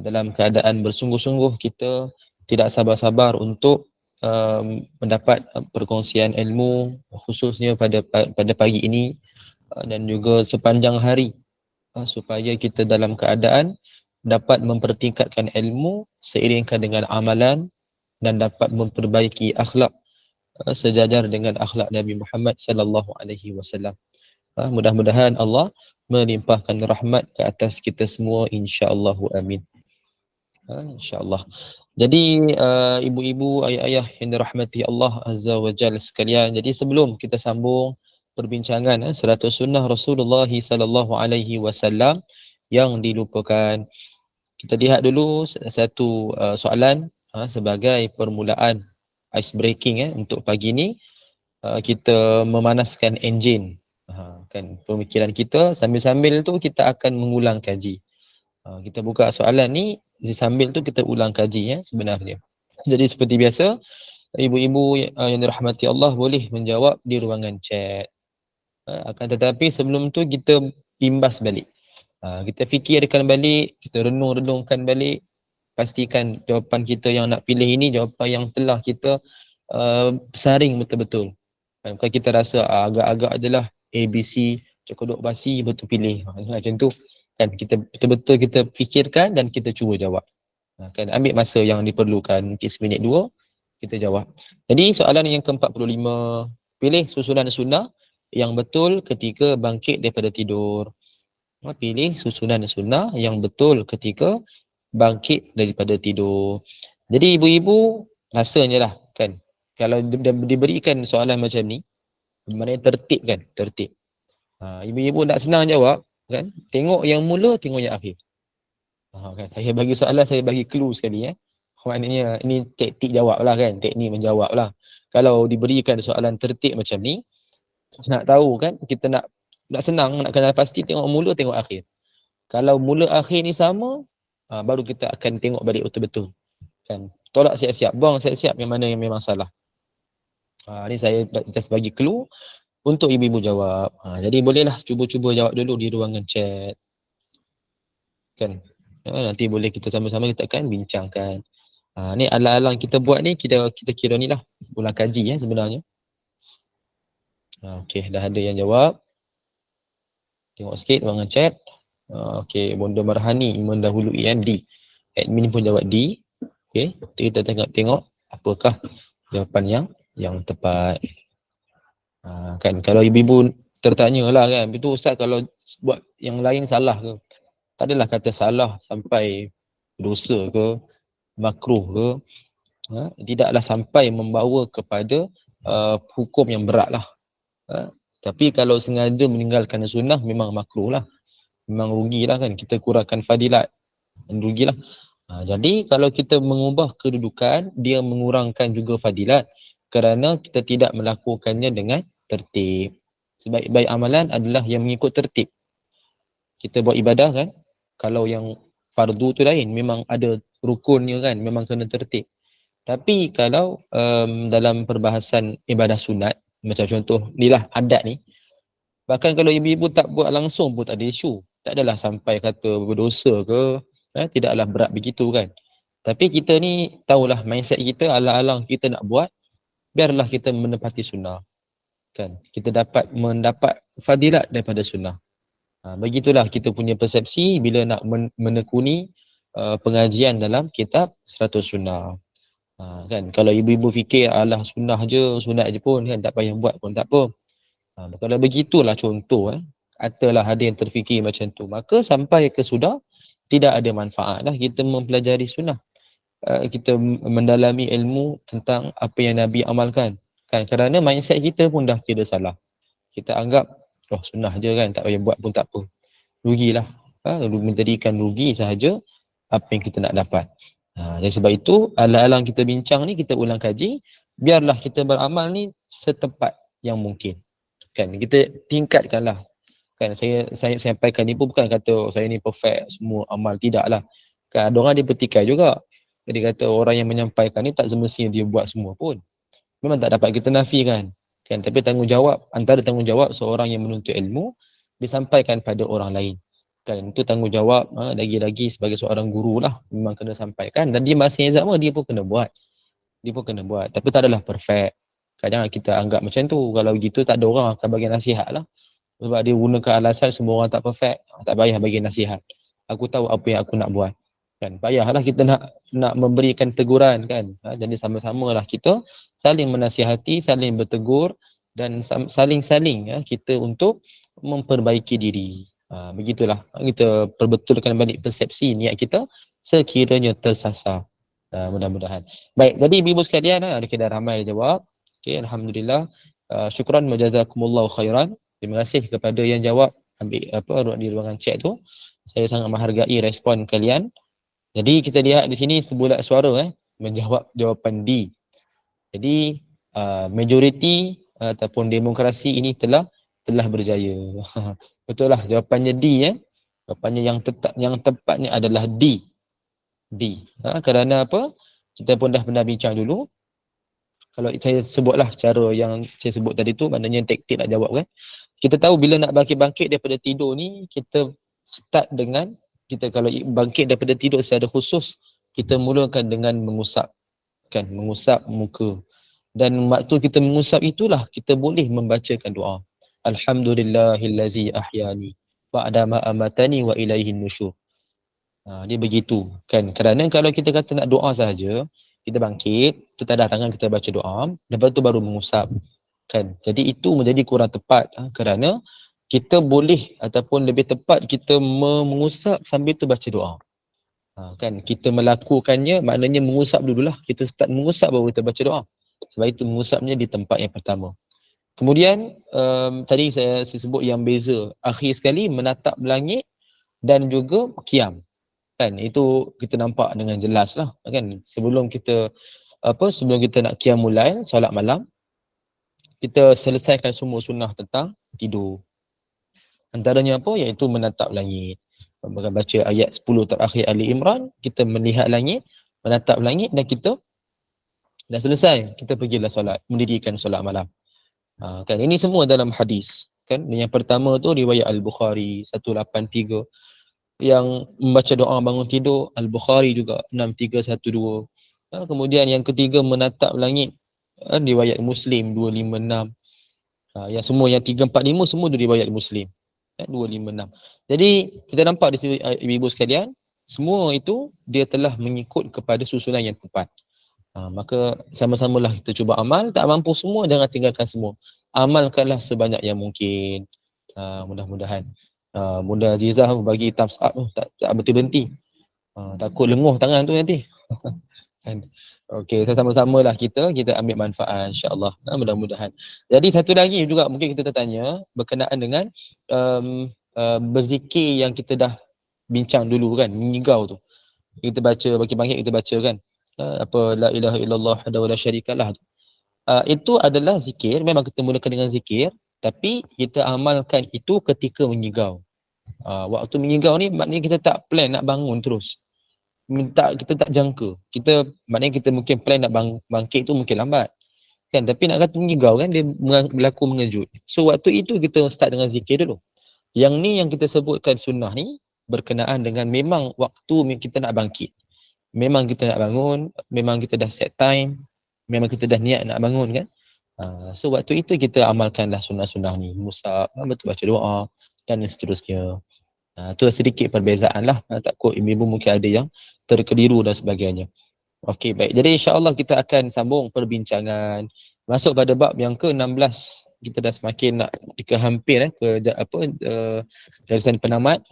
dalam keadaan bersungguh-sungguh kita tidak sabar-sabar untuk mendapat perkongsian ilmu, khususnya pada pagi ini dan juga sepanjang hari, supaya kita dalam keadaan dapat mempertingkatkan ilmu seiringkan dengan amalan dan dapat memperbaiki akhlak sejajar dengan akhlak Nabi Muhammad sallallahu alaihi wasallam. Mudah-mudahan Allah melimpahkan rahmat ke atas kita semua, insya-Allah, amin. Insya-Allah. Jadi ibu-ibu, ayah-ayah yang dirahmati Allah Azza wa Jalla sekalian, jadi sebelum kita sambung perbincangan 100 sunnah Rasulullah sallallahu alaihi wasallam yang dilupakan, kita lihat dulu satu soalan sebagai permulaan ice breaking untuk pagi ni. Kita memanaskan enjin kan pemikiran kita, sambil-sambil tu kita akan mengulang kaji. Kita buka soalan ni sambil tu kita ulang kaji sebenarnya. Jadi seperti biasa, ibu-ibu yang dirahmati Allah boleh menjawab di ruangan chat. Akan tetapi sebelum tu kita timbas balik. Kita fikirkan balik, kita renung-renungkan balik, pastikan jawapan kita yang nak pilih ini jawapan yang telah kita saring betul-betul. Kalau kita rasa agak-agak adalah ABC, cokok basi, betul pilih. Macam tu kan, kita betul-betul kita fikirkan dan kita cuba jawab. Kan ambil masa yang diperlukan, mungkin seminit 2 kita jawab. Jadi soalan yang ke-45, pilih susunan sunnah yang betul ketika bangkit daripada tidur. Pilih susunan sunnah yang betul ketika bangkit daripada tidur. Jadi ibu-ibu rasanya lah kan, kalau diberikan soalan macam ni, maknanya tertib kan, tertib. Ibu-ibu nak senang jawab kan, tengok yang mula, tengok yang akhir. Kan, saya bagi soalan, saya bagi clue sekali maknanya ini taktik jawab lah kan, teknik menjawab lah. Kalau diberikan soalan tertib macam ni, nak tahu kan, kita nak senang, nak kenal pasti, tengok mula, tengok akhir. Kalau mula akhir ni sama, baru kita akan tengok balik betul-betul kan. Tolak siap-siap, buang siap-siap yang mana yang memang salah. Ni saya just bagi clue untuk ibu-ibu jawab. Jadi bolehlah cuba-cuba jawab dulu di ruangan chat kan. Nanti boleh kita sama-sama kita akan bincangkan. Ni alang-alang kita buat ni, kita kira ni lah ulang kaji sebenarnya. Okey, dah ada yang jawab. Tengok sikit ruangan chat. Okey, Bonda Marhani mendahului D. Admin pun jawab D. Okey, kita tengok apakah jawapan yang tepat. Kan kalau ibu-ibu tertanya lah kan, itu Ustaz kalau buat yang lain salah ke? Tak adalah kata salah sampai dosa ke, makruh ke. Tidaklah sampai membawa kepada hukum yang berat lah. Tapi kalau sengaja meninggalkan sunnah memang makruh lah. Memang rugilah kan, kita kurangkan fadilat. Rugilah. Jadi kalau kita mengubah kedudukan, dia mengurangkan juga fadilat kerana kita tidak melakukannya dengan tertib. Sebaik-baik amalan adalah yang mengikut tertib. Kita buat ibadah kan, kalau yang fardu tu lain, memang ada rukunnya kan, memang kena tertib. Tapi kalau dalam perbahasan ibadah sunat, macam contoh ni lah adat ni, bahkan kalau ibu-ibu tak buat langsung pun tak ada isu. Tak adalah sampai kata berdosa ke, tidaklah berat begitu kan. Tapi kita ni tahulah mindset kita, alang-alang kita nak buat, biarlah kita menepati sunnah. Kan, kita mendapat fadilat daripada sunnah. Begitulah kita punya persepsi bila nak menekuni pengajian dalam kitab 100 sunnah. Kan, kalau ibu-ibu fikir alah sunnah je, sunat je pun kan, tak payah buat pun tak apa. Kalau begitulah contoh, atalah ada yang terfikir macam tu, maka sampai ke sudah tidak ada manfaat lah kita mempelajari sunnah. Kita mendalami ilmu tentang apa yang Nabi amalkan kan, kerana mindset kita pun dah kira salah. Kita anggap sunnah je kan, tak payah buat pun tak apa. Rugilah. Menjadikan rugi sahaja apa yang kita nak dapat. Jadi sebab itu alang-alang kita bincang ni, kita ulang kaji, biarlah kita beramal ni setepat yang mungkin. Kan, kita tingkatkanlah. Kan, saya sampaikan ni pun bukan kata saya ni perfect semua amal, tidaklah. Kan ada orang dia bertikai juga. Jadi kata orang yang menyampaikan ni tak semestinya dia buat semua pun. Memang tak dapat kita nafikan. Kan, tapi tanggungjawab, antara tanggungjawab seorang yang menuntut ilmu disampaikan pada orang lain. Kan, itu tanggungjawab lagi-lagi sebagai seorang guru lah, memang kena sampaikan, dan di masa yang sama dia pun kena buat. Tapi tak adalah perfect. Kadang kita anggap macam tu, kalau gitu tak ada orang akan bagi nasihat lah. Sebab dia gunakan alasan semua orang tak perfect, tak payah bagi nasihat. Aku tahu apa yang aku nak buat. Kan, payahlah kita nak memberikan teguran kan. Jadi sama-samalah kita saling menasihati, saling bertegur dan saling-saling kita untuk memperbaiki diri. Begitulah kita perbetulkan balik persepsi niat kita sekiranya tersasar. Mudah-mudahan. Baik, jadi ibu-ibu sekalian, ada dah ramai jawab. Okey, alhamdulillah. Syukran wajazakumullahu khairan. Terima kasih kepada yang jawab ambil di ruangan chat tu. Saya sangat menghargai respon kalian. Jadi kita lihat di sini sebulat suara menjawab jawapan D. Jadi majoriti ataupun demokrasi ini telah berjaya. Betul lah jawapannya D. Jawapannya yang tepatnya adalah D. Kerana apa? Kita pun dah pernah bincang dulu. Kalau saya sebutlah cara yang saya sebut tadi tu, maknanya taktik nak jawab kan. Kita tahu bila nak bangkit daripada tidur ni, kita start dengan, kita kalau bangkit daripada tidur secara khusus, kita mulakan dengan mengusap muka. Dan waktu kita mengusap itulah kita boleh membacakan doa. Alhamdulillahillazi ahyani ba'da ma amatani wa ilaihin nusyur. Dia begitu kan. Kerana kalau kita kata nak doa sahaja, kita bangkit, kita tadah tangan, kita baca doa, lepas tu baru mengusap. Kan? Jadi itu menjadi kurang tepat kerana kita boleh ataupun lebih tepat kita mengusap sambil tu baca doa. Kan kita melakukannya maknanya mengusap dululah. Kita start mengusap baru kita baca doa. Sebab itu mengusapnya di tempat yang pertama. Kemudian tadi saya sebut yang beza. Akhir sekali menatap langit dan juga qiyam. Kan itu kita nampak dengan jelas lah kan. Sebelum kita nak qiyamul lail, solat malam, kita selesaikan semua sunnah tentang tidur. Antaranya apa? Iaitu menatap langit. Baca ayat 10 terakhir Ali Imran, kita melihat langit, menatap langit dan kita dah selesai. Kita pergilah solat, mendirikan solat malam. Kan ini semua dalam hadis. Kan yang pertama tu riwayat Al-Bukhari 183 yang membaca doa bangun tidur, Al-Bukhari juga 6312. Kemudian yang ketiga menatap langit, riwayat Muslim 256. Yang semua yang 345 semua riwayat Muslim 256. Jadi kita nampak di sini ibu-ibu sekalian, semua itu dia telah mengikut kepada susunan yang tepat. Maka sama-samalah kita cuba amal. Tak mampu semua, jangan tinggalkan semua. Amalkanlah sebanyak yang mungkin. Mudah-mudahan. Bunda Azizah bagi thumbs up tak berhenti-berhenti. Takut lenguh tangan tu nanti. Okey, sama-samalah kita ambil manfaat insya-Allah. Mudah-mudahan. Jadi satu lagi juga mungkin kita tertanya berkenaan dengan berzikir yang kita dah bincang dulu kan, mengigau tu. Kita baca bagi-bagi kita baca kan. La ilaha illallah wahdahu la syarikalah. Itu adalah zikir, memang kita mulakan dengan zikir, tapi kita amalkan itu ketika mengigau. Waktu mengigau ni maknanya kita tak plan nak bangun terus. Kita tak jangka. Maknanya kita mungkin plan nak bangkit tu mungkin lambat. Kan, tapi nak kata mengigau kan dia berlaku mengejut. So waktu itu kita start dengan zikir dulu. Yang ni yang kita sebutkan sunnah ni berkenaan dengan memang waktu kita nak bangkit. Memang kita nak bangun, memang kita dah set time, memang kita dah niat nak bangun kan. So waktu itu kita amalkanlah sunnah-sunnah ni. Musab, betul baca doa dan seterusnya. Itu sedikit perbezaan lah. Takut ibu-ibu mungkin ada yang terkeliru dan sebagainya. Okey, baik. Jadi insya-Allah kita akan sambung perbincangan. Masuk pada bab yang ke-16. Kita dah semakin nak hampir ke garisan penamat.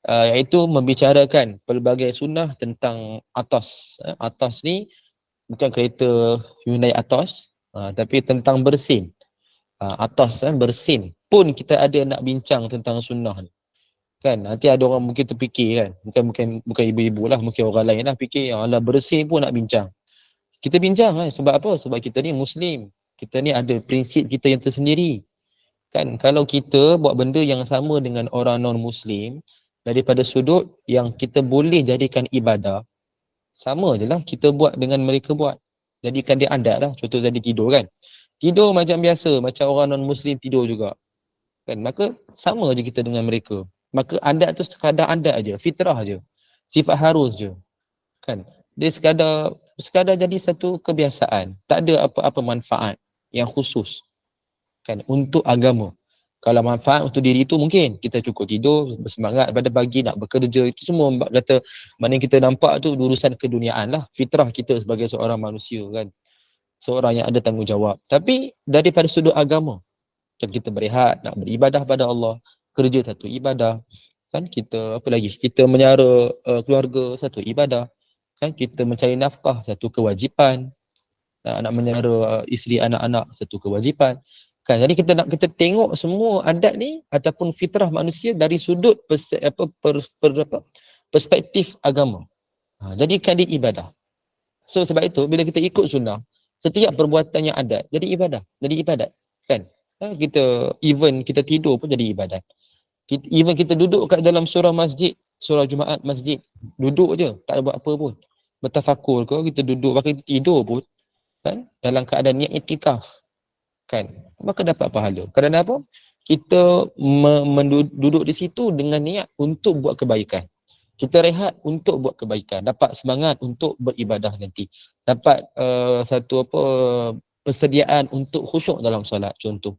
Iaitu membicarakan pelbagai sunnah tentang atas. Atas ni bukan kereta Hyundai Atos, tapi tentang bersin. Atas bersin pun kita ada nak bincang tentang sunnah ni. Kan nanti ada orang mungkin terfikir kan, bukan ibu-ibu lah, mungkin orang lain lah fikir alah bersin pun nak bincang. Kita bincang kan, sebab apa? Sebab kita ni Muslim. Kita ni ada prinsip kita yang tersendiri. Kan kalau kita buat benda yang sama dengan orang non-Muslim daripada sudut yang kita boleh jadikan ibadah, sama je lah kita buat dengan mereka buat. Jadikan dia adat lah. Contoh tadi tidur kan. Tidur macam biasa, macam orang non-Muslim tidur juga. Kan, maka sama je kita dengan mereka. Maka adat tu sekadar adat aja, fitrah aja. Sifat harus je. Kan? Dia sekadar jadi satu kebiasaan. Tak ada apa-apa manfaat yang khusus. Kan? Untuk agama. Kalau manfaat untuk diri itu mungkin kita cukup tidur, bersemangat pada pagi nak bekerja, itu semua kata mana kita nampak tu urusan keduniaan lah. Fitrah kita sebagai seorang manusia kan. Seorang yang ada tanggungjawab. Tapi daripada sudut agama, kan kita berehat, nak beribadah pada Allah, kerja satu ibadah. Kan kita apa lagi? Kita menyara keluarga satu ibadah. Kan kita mencari nafkah satu kewajipan. Nak menyara isteri anak-anak satu kewajipan. Kan, jadi kita tengok semua adat ni ataupun fitrah manusia dari sudut perspektif agama. Jadikan dia ibadah. So sebab itu bila kita ikut sunnah, setiap perbuatan yang adat jadi ibadah, jadi ibadat. Kan? Kita even kita tidur pun jadi ibadat. Even kita duduk kat dalam surah masjid, surah Jumaat masjid, duduk je, tak ada buat apa pun. Bertafakur ke, kita duduk, bahkan kita tidur pun, kan? Dalam keadaan niat iktikaf. Kan, maka dapat pahala. Kerana apa? Kita duduk di situ dengan niat untuk buat kebaikan. Kita rehat untuk buat kebaikan, dapat semangat untuk beribadah nanti. Dapat persediaan untuk khusyuk dalam solat contoh.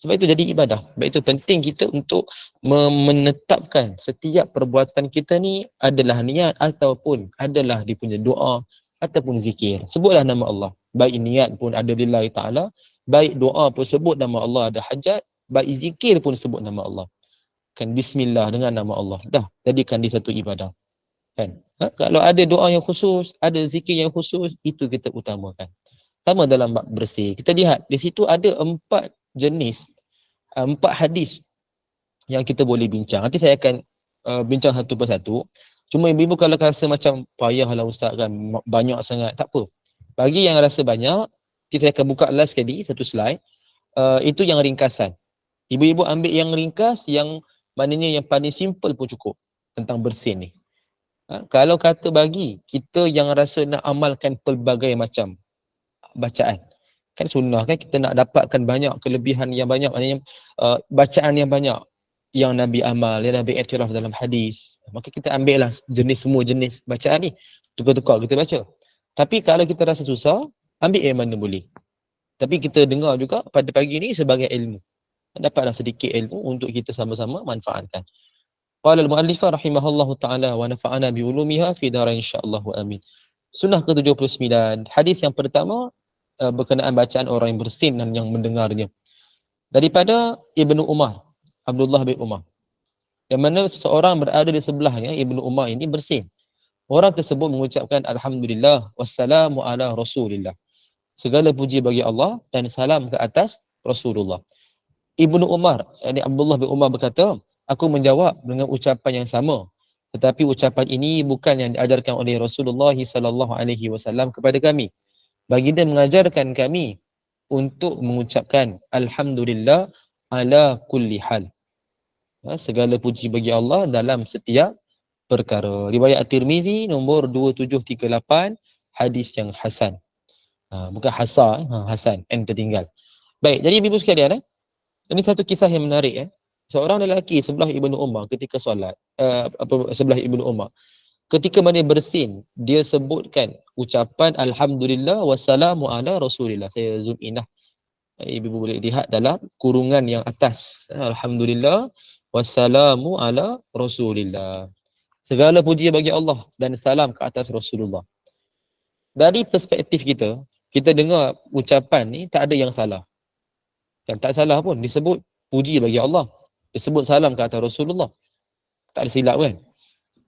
Sebab itu jadi ibadah. Sebab itu penting kita untuk menetapkan setiap perbuatan kita ni adalah niat ataupun adalah dia punya doa ataupun zikir. Sebutlah nama Allah. Baik niat pun ada lillahi ta'ala, Baik doa pun sebut nama Allah, ada hajat, baik zikir pun sebut nama Allah. Kan bismillah dengan nama Allah. Dah jadikan dia satu ibadah. Kan? Kalau ada doa yang khusus, ada zikir yang khusus, itu kita utamakan. Sama dalam bab bersih. Kita lihat di situ ada 4 jenis, 4 hadis yang kita boleh bincang. Nanti saya akan bincang satu persatu. Cuma ibu-ibu kalau rasa macam payahlah ustaz kan, banyak sangat, tak apa. Bagi yang rasa banyak, kita akan buka last sekali satu slide. Itu yang ringkasan. Ibu-ibu ambil yang ringkas, yang maknanya yang paling simple pun cukup tentang bersin ni. Kalau kata bagi kita yang rasa nak amalkan pelbagai macam bacaan, kan sunnah kan, kita nak dapatkan banyak kelebihan yang banyak, maknanya bacaan yang banyak yang Nabi amal, yang Nabi iktiraf dalam hadis, maka kita ambil lah semua jenis bacaan ni, tukar-tukar kita baca. Tapi kalau kita rasa susah, ambil yang mana boleh. Tapi kita dengar juga pada pagi ni sebagai ilmu, dapatlah sedikit ilmu untuk kita sama-sama manfaatkan. Qala al-mu'allifah rahimahullahu ta'ala wa nafa'ana bi'ulumiha fi dara insyaallah wa amin. Sunnah ke-79, hadis yang pertama berkenaan bacaan orang yang bersin dan yang mendengarnya. Daripada Ibnu Umar, Abdullah bin Umar, yang mana seseorang berada di sebelahnya, Ibnu Umar ini bersin. Orang tersebut mengucapkan Alhamdulillah wassalamu ala Rasulillah. Segala puji bagi Allah dan salam ke atas Rasulullah. Ibnu Umar, yakni Abdullah bin Umar berkata, aku menjawab dengan ucapan yang sama. Tetapi ucapan ini bukan yang diajarkan oleh Rasulullah sallallahu alaihi wasallam kepada kami. Baginda mengajarkan kami untuk mengucapkan Alhamdulillah ala kulli hal. Segala puji bagi Allah dalam setiap perkara. Riwayat At-Tirmizi nombor 2738, hadis yang hasan. Bukan hasan, hasan, N tertinggal. Baik, jadi ibu sekalian, ini satu kisah yang menarik. Seorang lelaki sebelah Ibnu Umar ketika solat, sebelah Ibnu Umar, ketika mana bersin, dia sebutkan ucapan Alhamdulillah wassalamu ala Rasulillah. Saya zoom in lah. Ibu boleh lihat dalam kurungan yang atas. Alhamdulillah wassalamu ala Rasulillah. Segala puji bagi Allah dan salam ke atas Rasulullah. Dari perspektif kita, kita dengar ucapan ni tak ada yang salah. Yang tak salah pun disebut puji bagi Allah, disebut salam ke atas Rasulullah. Tak ada silap kan?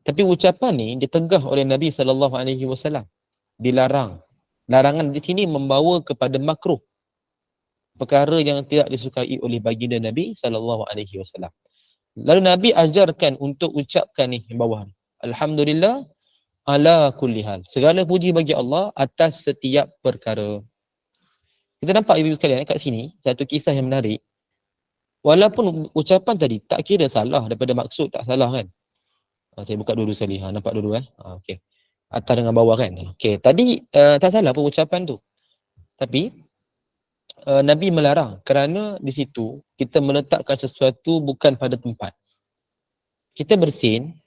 Tapi ucapan ni ditegah oleh Nabi SAW. Dilarang. Larangan di sini membawa kepada makruh. Perkara yang tidak disukai oleh baginda Nabi SAW. Lalu Nabi ajarkan untuk ucapkan ni yang bawah ni. Alhamdulillah ala kulli hal. Segala puji bagi Allah atas setiap perkara. Kita nampak ibu sekalian kat sini satu kisah yang menarik. Walaupun ucapan tadi tak kira salah daripada maksud, tak salah kan. Saya buka dulu sekali. Nampak dulu okey. Atas dengan bawah kan. Okey, tadi tak salah pun ucapan tu. Tapi Nabi melarang kerana di situ kita meletakkan sesuatu bukan pada tempat. Kita bersin,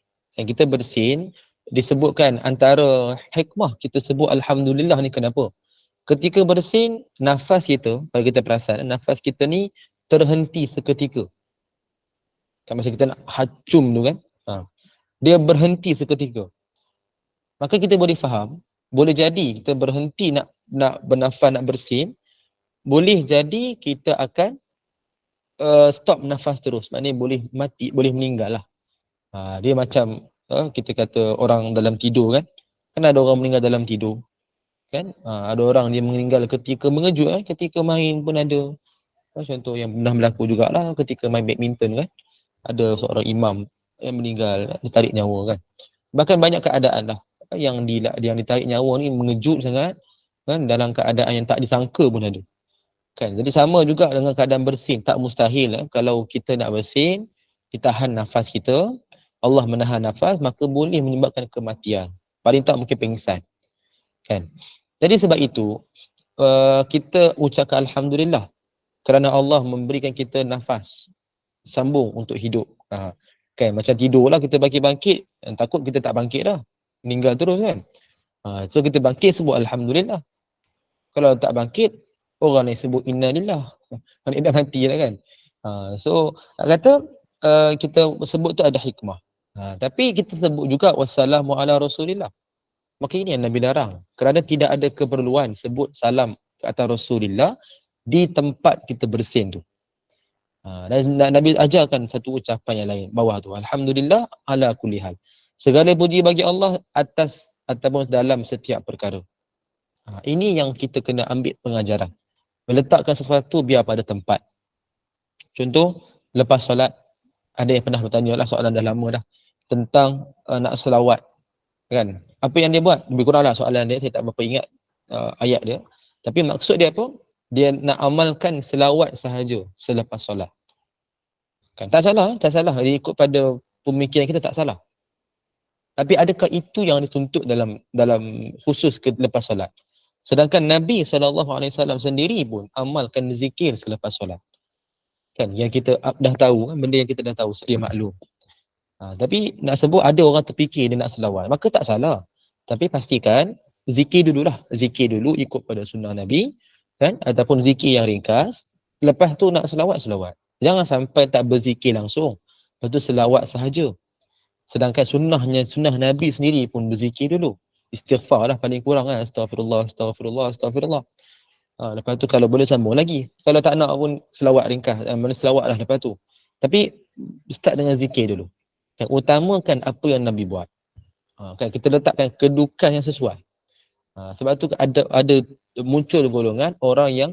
disebutkan antara hikmah kita sebut Alhamdulillah ni kenapa? Ketika bersin, nafas kita, kalau kita perasan, nafas kita ni terhenti seketika. Kan masa kita nak hacum tu kan, dia berhenti seketika. Maka kita boleh faham, boleh jadi kita berhenti nak bernafas, nak bersin, boleh jadi kita akan stop nafas terus. Maknanya boleh mati, boleh meninggal lah. Dia macam kita kata orang dalam tidur kan. Kan ada orang meninggal dalam tidur. Kan? Ada orang dia meninggal ketika mengejut ketika main pun ada. Contoh yang pernah berlaku jugalah ketika main badminton kan. Ada seorang imam yang meninggal, ditarik nyawa kan. Bahkan banyak keadaan lah yang ditarik nyawa ni mengejut sangat kan, dalam keadaan yang tak disangka pun ada. Kan? Jadi sama juga dengan keadaan bersin, tak mustahil kalau kita nak bersin, ditahan nafas kita, Allah menahan nafas, maka boleh menyebabkan kematian. Paling tak mungkin pingsan. Kan? Jadi sebab itu kita ucapkan Alhamdulillah kerana Allah memberikan kita nafas sambung untuk hidup. Kan? Macam tidur lah kita bangkit, takut kita tak bangkit dah, meninggal terus kan. So kita bangkit sebut Alhamdulillah. Kalau tak bangkit, orang yang sebut Inna Lillah. Maksudnya dah mati lah kan. So nak kata kita sebut tu ada hikmah. Tapi kita sebut juga wassalamu ala Rasulillah. Maka ini yang Nabi larang. Kerana tidak ada keperluan sebut salam ke atas Rasulillah di tempat kita bersin tu. Dan Nabi ajarkan satu ucapan yang lain bawah tu, alhamdulillah ala kulli hal. Segala puji bagi Allah atas ataupun dalam setiap perkara. Ini yang kita kena ambil pengajaran. Meletakkan sesuatu biar pada tempat. Contoh, lepas solat, ada yang pernah bertanya lah, soalan dah lama dah, tentang nak selawat. Kan? Apa yang dia buat? Lebih kurang lah soalan dia, saya tak berapa ingat ayat dia. Tapi maksud dia apa? Dia nak amalkan selawat sahaja selepas solat. Kan? Tak salah. Dia ikut pada pemikiran kita tak salah. Tapi adakah itu yang dituntut dalam khusus ke lepas solat? Sedangkan Nabi SAW sendiri pun amalkan zikir selepas solat. Kan? Yang kita dah tahu, kan? Benda yang kita dah tahu, sedia maklum. Tapi nak sebut ada orang terfikir dia nak selawat, maka tak salah. Tapi pastikan zikir dululah. Zikir dulu ikut pada sunnah Nabi, kan? Ataupun zikir yang ringkas. Lepas tu nak selawat. Jangan sampai tak berzikir langsung. Lepas tu selawat sahaja. Sedangkan sunnah Nabi sendiri pun berzikir dulu. Istighfar lah paling kurang kan. Astaghfirullah. Lepas tu kalau boleh sambung lagi. Kalau tak nak pun selawat ringkas. Selawat lah lepas tu. Tapi start dengan zikir dulu. Kan? Utamakan apa yang Nabi buat. Kan? Kita letakkan kedudukan yang sesuai. Sebab tu ada muncul golongan orang yang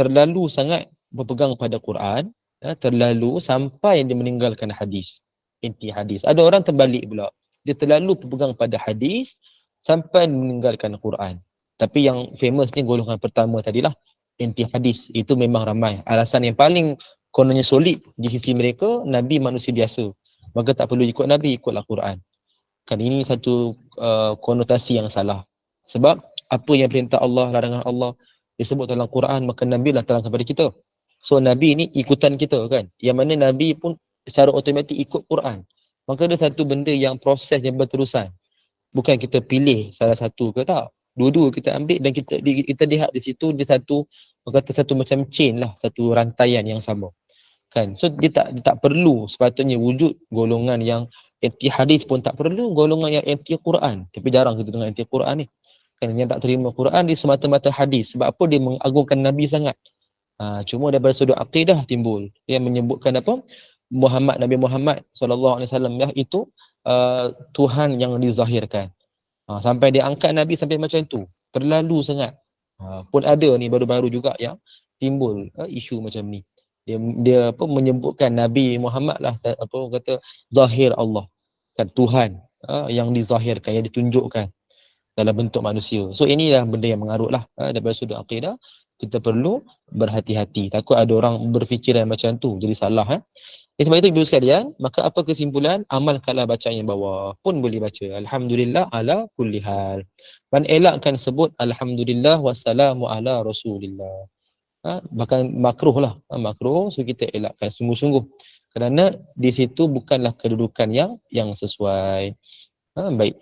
terlalu sangat berpegang pada Quran. Terlalu sampai dia meninggalkan hadis. Inti hadis. Ada orang terbalik pula. Dia terlalu berpegang pada hadis sampai meninggalkan Quran. Tapi yang famous ni golongan pertama tadilah, inti hadis. Itu memang ramai. Alasan yang paling kononnya solid di sisi mereka, Nabi manusia biasa. Maka tak perlu ikut Nabi, ikutlah Quran. Kan ini satu konotasi yang salah. Sebab apa yang perintah Allah, larangan Allah disebut dalam Quran, maka Nabi lah terangkan kepada kita. So Nabi ni ikutan kita kan. Yang mana Nabi pun secara automatik ikut Quran. Maka ada satu benda yang proses yang berterusan. Bukan kita pilih salah satu ke tak. Dua-dua kita ambil dan kita lihat di situ dia satu macam chain lah, satu rantaian yang sama. Kan? So dia tak perlu sepatutnya wujud golongan yang anti hadis pun tak perlu, golongan yang anti Quran. Tapi jarang kita dengar anti Quran ni. Kan yang tak terima Quran dia semata-mata hadis. Sebab apa? Dia mengagungkan Nabi sangat. Cuma daripada sudut akidah timbul yang menyebutkan apa? Nabi Muhammad SAW ya, itu Tuhan yang dizahirkan. Sampai dia angkat Nabi sampai macam tu. Terlalu sangat. Pun ada ni baru-baru juga yang timbul isu macam ni. Dia apa menyebutkan Nabi Muhammad lah kata zahir Allah. Kan Tuhan yang dizahirkan, yang ditunjukkan dalam bentuk manusia. So inilah benda yang mengarut lah daripada sudut akidah. Kita perlu berhati-hati. Takut ada orang berfikiran macam tu. Jadi salah. Sebab itu ibu sekalian, maka apa kesimpulan? Amalkanlah bacaan yang bawah. Pun boleh baca. Alhamdulillah ala kulli hal. Dan elakkan sebut Alhamdulillah wassalamu ala Rasulillah. Bahkan makruh lah. Makruh. So kita elakkan sungguh-sungguh. Kerana di situ bukanlah kedudukan yang sesuai. Baik.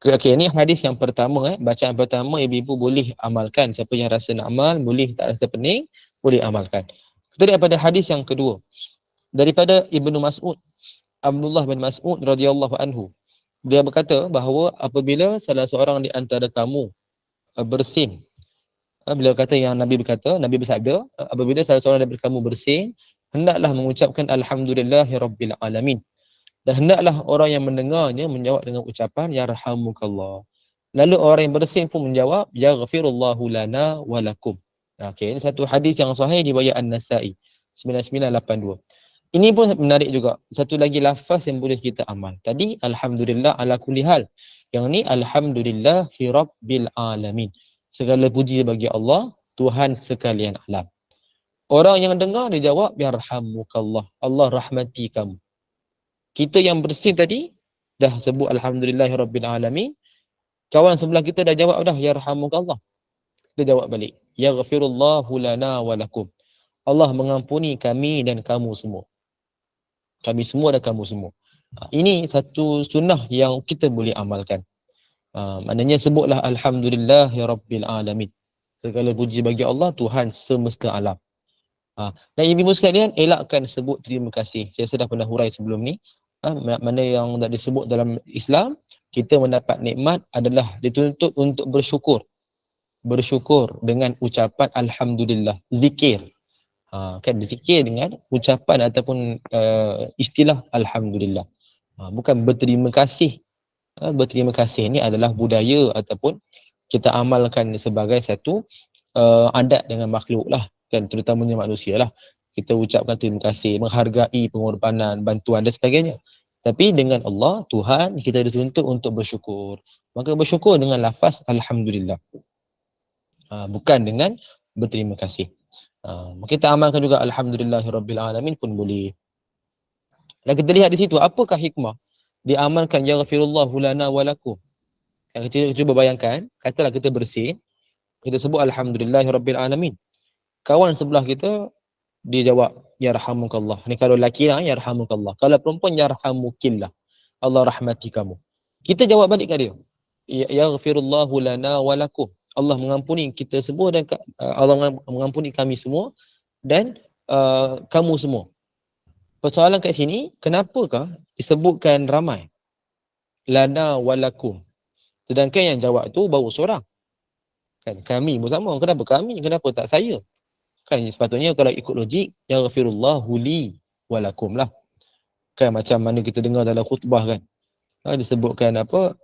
Okey, ni hadis yang pertama. Bacaan pertama ibu-ibu boleh amalkan. Siapa yang rasa nak amal, boleh tak rasa pening, boleh amalkan. Kita lihat pada hadis yang kedua. Daripada Ibnu Mas'ud, Abdullah bin Mas'ud radhiyallahu anhu. Dia berkata bahawa apabila salah seorang di antara kamu bersin. Beliau kata yang Nabi bersabda, apabila salah seorang daripada kamu bersin, hendaklah mengucapkan alhamdulillahirabbil alamin. Dan hendaklah orang yang mendengarnya menjawab dengan ucapan yarhamukallah. Lalu orang yang bersin pun menjawab yaghfirullahu lana wa lakum. Okey, ini satu hadis yang sahih riwayat An-Nasa'i 9982. Ini pun menarik juga. Satu lagi lafaz yang boleh kita amal. Tadi alhamdulillah ala kulli hal. Yang ni alhamdulillahi rabbil alamin. Segala puji bagi Allah, Tuhan sekalian alam. Orang yang dengar dia jawab yarhamukallah. Allah rahmati kamu. Kita yang bersin tadi dah sebut alhamdulillahi rabbil alamin. Kawan sebelah kita dah jawab dah yarhamukallah. Kita jawab balik yaghfirullahu lana wa lakum. Allah mengampuni kami dan kamu semua. Kami semua dan kamu semua. Ini satu sunnah yang kita boleh amalkan. Maknanya sebutlah alhamdulillahi rabbil alamin. Segala puji bagi Allah Tuhan semesta alam. Dan ibu sekalian elakkan sebut terima kasih. Saya sudah pernah hurai sebelum ni. Mana yang tak disebut dalam Islam, kita mendapat nikmat adalah dituntut untuk bersyukur. bersyukur dengan ucapan alhamdulillah, zikir. Kan zikir dengan ucapan ataupun istilah alhamdulillah. Bukan berterima kasih. Berterima kasih ni adalah budaya ataupun kita amalkan sebagai satu adat dengan makhluk lah, kan, terutamanya manusia lah. Kita ucapkan terima kasih, menghargai pengorbanan, bantuan dan sebagainya. Tapi dengan Allah, Tuhan, kita dituntut untuk bersyukur. Maka bersyukur dengan lafaz alhamdulillah. Bukan dengan berterima kasih. Kita amalkan juga alhamdulillahirabbil alamin pun boleh. Dan kita lihat di situ, apakah hikmah diamalkan yaghfirullahu lana wa lakum. Kita cuba bayangkan, katalah kita bersih, kita sebut alhamdulillahirabbil alamin. Kawan sebelah kita dia jawab yarhamukallah. Ni kalau lelaki lah yarhamukallah. Kalau perempuan yarhamukillah. Allah rahmati kamu. Kita jawab balik kat dia. Yaghfirullahu lana wa lakum. Allah mengampuni kita semua dan Allah mengampuni kami semua dan kamu semua. Persoalan kat sini, kenapakah disebutkan ramai? Lana walakum. Sedangkan yang jawab tu baru seorang. Kan kami bersama. Kenapa kami? Kenapa tak saya? Kan sepatutnya kalau ikut logik, yaghfirullahu li walakum lah. Kan macam mana kita dengar dalam khutbah kan. Disebutkan apa?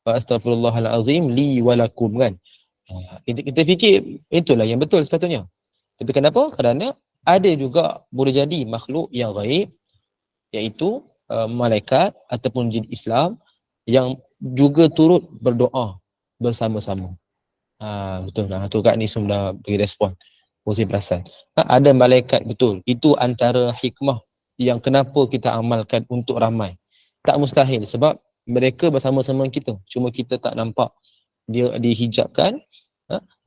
Astaghfirullahalazim li walakum kan. Kita fikir itulah yang betul sepatutnya. Tapi kenapa? Kerana ada juga boleh jadi makhluk yang gaib, iaitu malaikat ataupun jin Islam yang juga turut berdoa bersama-sama. Betul lah. Tu Kak Nisum dah bagi respon. Mesti perasan. Ada malaikat betul. Itu antara hikmah yang kenapa kita amalkan untuk ramai. Tak mustahil sebab mereka bersama-sama kita. Cuma kita tak nampak. Dia dihijabkan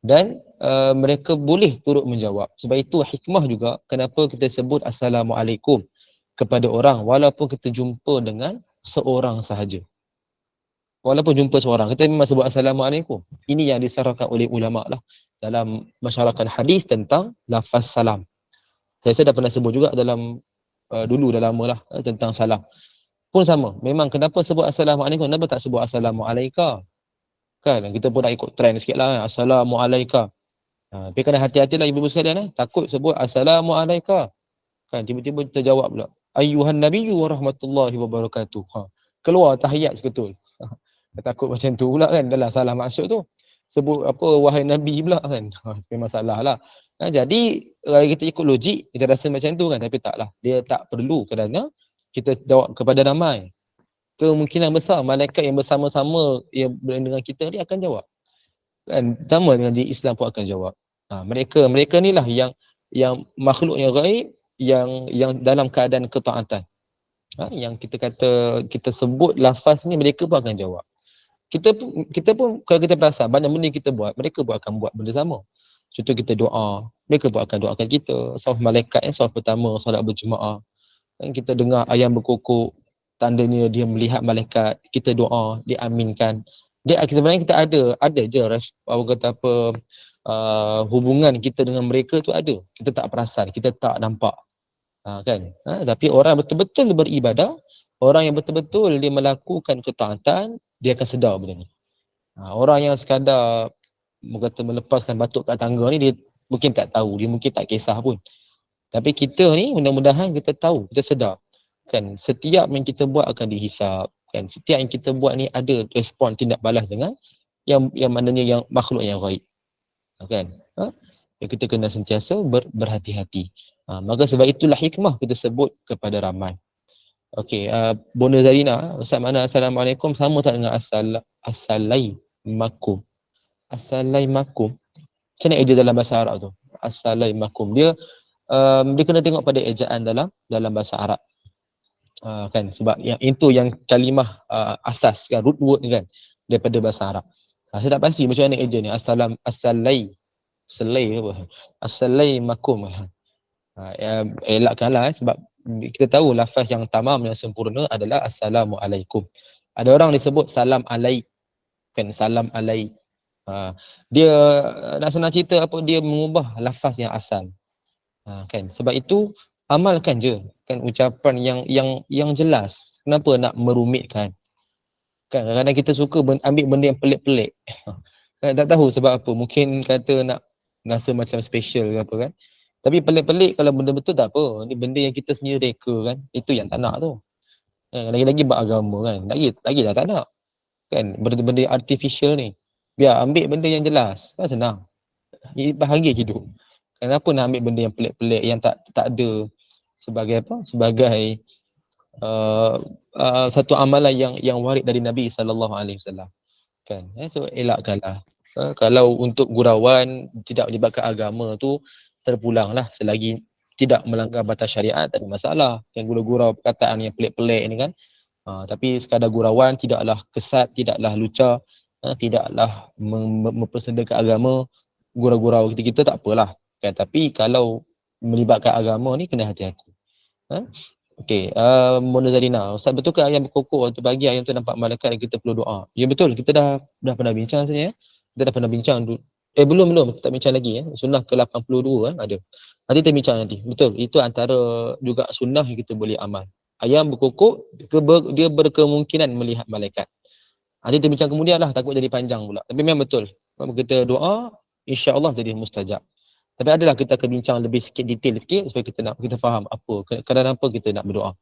dan mereka boleh turut menjawab. Sebab itu hikmah juga kenapa kita sebut Assalamualaikum kepada orang walaupun kita jumpa dengan seorang sahaja. Walaupun jumpa seorang, kita memang sebut Assalamualaikum. Ini yang disarahkan oleh ulama lah dalam masyarakat hadis tentang lafaz salam. Saya dah pernah sebut juga dalam dulu dah lama lah tentang salam. Pun sama, memang kenapa sebut Assalamualaikum, kenapa tak sebut Assalamualaikum? Kan kita pun nak ikut trend sikit lah. Assalamualaikum. Tapi kena hati-hati lah ibu-ibu sekalian. Takut sebut Assalamualaikum. Kan tiba-tiba terjawab pula. Ayyuhan nabiyyu wa rahmatullahi wa barakatuh. Keluar tahiyat seketul. Takut macam tu pula kan. Dah lah salah maksud tu. Sebut apa wahai nabi pula kan. Memang salah lah. Jadi kalau kita ikut logik, kita rasa macam tu kan. Tapi taklah. Dia tak perlu kerana kita jawab kepada ramai. Kemungkinan besar malaikat yang bersama-sama yang dengan kita ni akan jawab. Kan sama dengan jin Islam pun akan jawab. Mereka ni lah yang makhluk yang gaib yang dalam keadaan ketaatan. Yang kita kata kita sebut lafaz ni mereka pun akan jawab. Kita pun kalau kita perasan banyak benda kita buat, mereka pun akan buat benda sama. Contoh kita doa, mereka pun akan doakan kita. Saf malaikat saf pertama solat berjemaah. Dan kita dengar ayam berkokok, tandanya dia melihat malaikat, kita doa, dia aminkan. Sebenarnya kita ada je hubungan kita dengan mereka tu ada. Kita tak perasan, kita tak nampak. Kan? Tapi orang betul-betul beribadah, orang yang betul-betul dia melakukan ketaatan, dia akan sedar benda ni. Orang yang sekadar melepaskan batuk kat tangga ni, dia mungkin tak tahu, dia mungkin tak kisah pun. Tapi kita ni mudah-mudahan kita tahu, kita sedar. Kan setiap yang kita buat akan dihisap. Kan setiap yang kita buat ni ada respon tindak balas dengan yang maknanya yang makhluk yang gaib. Kan? Kita kena sentiasa berhati-hati. Maka sebab itulah hikmah kita sebut kepada ramai. Okey, Bona Zarina, Ustaz mana Assalamualaikum sama tak dengan Assalaimakum? Assalaimakum. Macam mana eja dalam bahasa Arab tu? Assalaimakum. Dia kena tengok pada ejaan dalam bahasa Arab. Kan sebab yang itu yang kalimah asas kan, root word kan daripada bahasa Arab. Saya tak pasti macam mana eja ni. Assalaimakum. Elakkanlah sebab kita tahu lafaz yang tamam yang sempurna adalah assalamualaikum. Ada orang disebut salam alaik. Kan salam alaik. Dia nak senang cerita apa, dia mengubah lafaz yang asal. Kan sebab itu amalkan je kan ucapan yang jelas. Kenapa nak merumitkan? Kan kadang-kadang kita suka ambil benda yang pelik-pelik. Tak tahu sebab apa. Mungkin kata nak rasa macam special ke apa kan. Tapi pelik-pelik kalau benda betul tak apa. Ni benda yang kita sendiri reka kan. Itu yang tak nak tu. Lagi-lagi bab agama kan. Lagi dah tak nak. Kan benda-benda artificial ni. Biar ambil benda yang jelas. Kan senang. Ini bahagia hidup. Kenapa nak ambil benda yang pelik-pelik yang tak ada sebagai apa? Sebagai satu amalan yang warid dari Nabi SAW. Kan? So elakkanlah. Kalau untuk gurauan tidak melibatkan agama tu terpulanglah selagi tidak melanggar batas syariat tak ada masalah. Yang gurau-gurau perkataan yang pelik-pelik ni kan. Tapi sekadar gurauan tidaklah kesat, tidaklah lucah, tidaklah mempersendakan agama, gurau-gurau kita tak apalah. Kan? Tapi kalau melibatkan agama ni kena hati-hati. Okey, Mona Zarina, Ustaz betul ke ayam berkokok waktu pagi ayam tu nampak malaikat dan kita perlu doa? Ya betul, kita dah pernah bincang sebenarnya. Kita dah pernah bincang belum, kita tak bincang lagi Sunnah ke-82 ada. Nanti kita bincang nanti. Betul, itu antara juga sunnah yang kita boleh amal. Ayam berkokok, dia berkemungkinan melihat malaikat. Nanti kita bincang kemudian lah, takut jadi panjang pula. Tapi memang betul. Kalau kita doa, insya-Allah jadi mustajab. Tapi adalah kita akan bincang lebih sikit detail sikit supaya kita faham kenapa kita nak berdoa.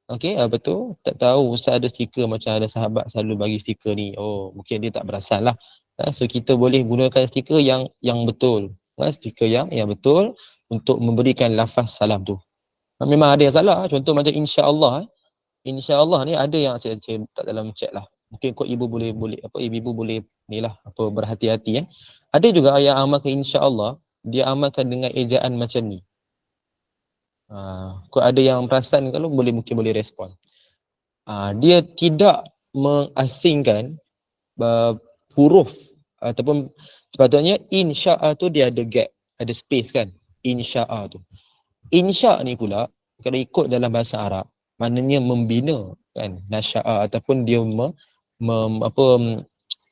Okey, betul. Tak tahu Ustaz ada stiker macam ada sahabat selalu bagi stiker ni. Oh, mungkin dia tak perasan lah. So kita boleh gunakan stiker yang betul. Stiker yang betul untuk memberikan lafaz salam tu. Memang ada yang salah. Contoh macam insya-Allah. Insya-Allah ni ada yang saya tak dalam chat lah. Mungkin kau ibu boleh ibu boleh ni lah berhati-hati Ada juga yang amalkan insya-Allah, dia amalkan dengan ejaan macam ni. Kau ada yang perasan kalau mungkin boleh respon. Dia tidak mengasingkan huruf ataupun sepatutnya insya' tu dia ada gap, ada space kan. Insya' tu. Insya' ni pula kalau ikut dalam bahasa Arab maknanya membina kan, nasya'a ataupun dia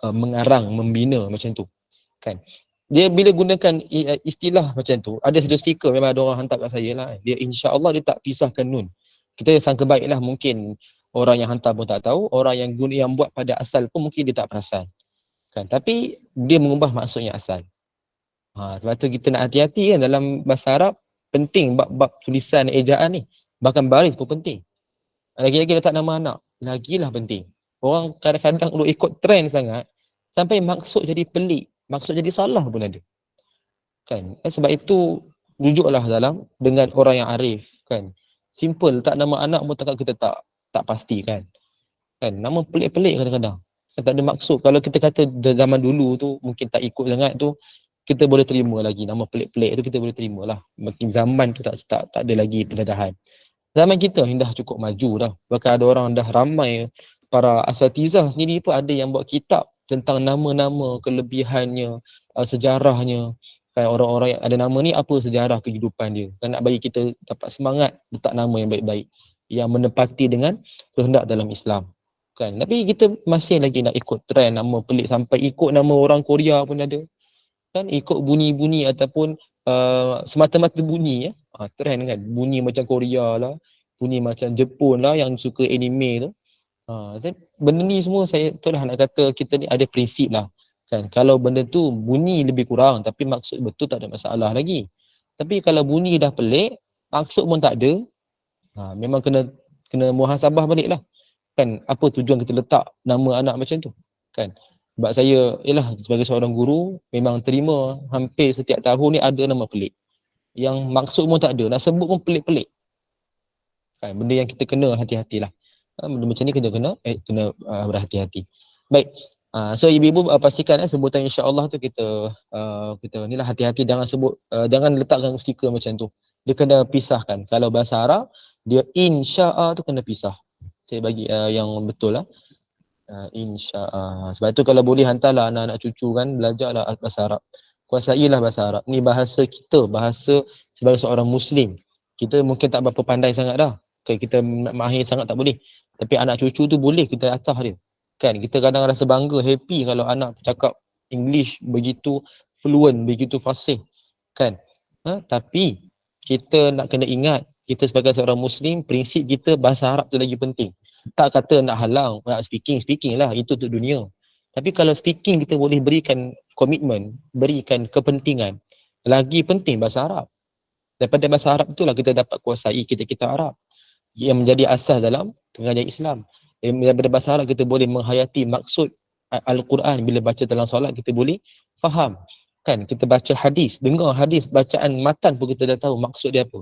mengarang, membina macam tu kan. Dia bila gunakan istilah macam tu, ada satu stiker memang ada orang hantar kat saya lah. Dia insya-Allah dia tak pisahkan nun. Kita sangka baiklah mungkin orang yang hantar pun tak tahu, orang yang buat pada asal pun mungkin dia tak perasan. Kan? Tapi dia mengubah maksudnya asal. Sebab tu kita nak hati-hati kan dalam bahasa Arab, penting bab tulisan ejaan ni. Bahkan baris pun penting. Lagi-lagi letak nama anak, lagilah penting. Orang kadang-kadang ikut trend sangat sampai maksud jadi pelik. Maksud jadi salah pun ada. Kan? Sebab itu rujuklah dalam dengan orang yang arif kan. Simple, tak nama anak pun kita tak pasti kan. Kan nama pelik-pelik kadang-kadang. Tak ada maksud. Kalau kita kata zaman dulu tu mungkin tak ikut sangat tu, kita boleh terima lagi. Nama pelik-pelik tu kita boleh terima lah. Makin zaman tu tak ada lagi pendedahan. Zaman kita ni dah cukup maju dah. Bahkan ada orang dah ramai, para asatizah sendiri pun ada yang buat kitab tentang nama-nama, kelebihannya, sejarahnya. Kan orang-orang yang ada nama ni apa sejarah kehidupan dia. Kan nak bagi kita dapat semangat letak nama yang baik-baik yang menepati dengan kehendak dalam Islam. Kan tapi kita masih lagi nak ikut trend nama pelik sampai ikut nama orang Korea pun ada. Kan ikut bunyi-bunyi ataupun semata-mata bunyi trend kan. Bunyi macam Korea lah, bunyi macam Jepun lah yang suka anime tu. Benda ni semua itulah nak kata kita ni ada prinsip lah kan. Kalau benda tu bunyi lebih kurang tapi maksud betul tak ada masalah lagi. Tapi kalau bunyi dah pelik, maksud pun tak ada, memang kena muhasabah balik lah kan. Apa tujuan kita letak nama anak macam tu kan. Sebab saya sebagai seorang guru memang terima hampir setiap tahun ni ada nama pelik yang maksud pun tak ada, nak sebut pun pelik-pelik kan. Benda yang kita kena hati-hatilah. Benda macam ni kena berhati-hati. Baik. So ibu-ibu pastikan sebutan insya-Allah tu kita nilah hati-hati, jangan sebut jangan letakkan stiker macam tu. Dia kena pisahkan. Kalau bahasa Arab dia insya-Allah tu kena pisah. Saya bagi yang betul lah. Insya-Allah. Sebab tu kalau boleh hantarlah anak-anak cucu kan belajarlah bahasa Arab. Kuasailah bahasa Arab. Ni bahasa kita, bahasa sebagai seorang muslim. Kita mungkin tak berapa pandai sangat dah. Kita mahir sangat tak boleh. Tapi anak cucu tu boleh kita asah dia. Kan kita kadang rasa bangga, happy kalau anak cakap English begitu fluent, begitu fasih. Kan? Tapi kita nak kena ingat, kita sebagai seorang muslim, prinsip kita bahasa Arab tu lagi penting. Tak kata nak halang, nak speaking lah, itu untuk dunia. Tapi kalau speaking kita boleh berikan komitmen, berikan kepentingan. Lagi penting bahasa Arab. Daripada bahasa Arab itulah kita dapat kuasai kita Arab yang menjadi asas dalam pengajian Islam. Daripada bahasa Arab kita boleh menghayati maksud Al-Quran. Bila baca dalam solat kita boleh faham. Kan kita baca hadis, dengar hadis, bacaan matan pun kita dah tahu maksud dia apa.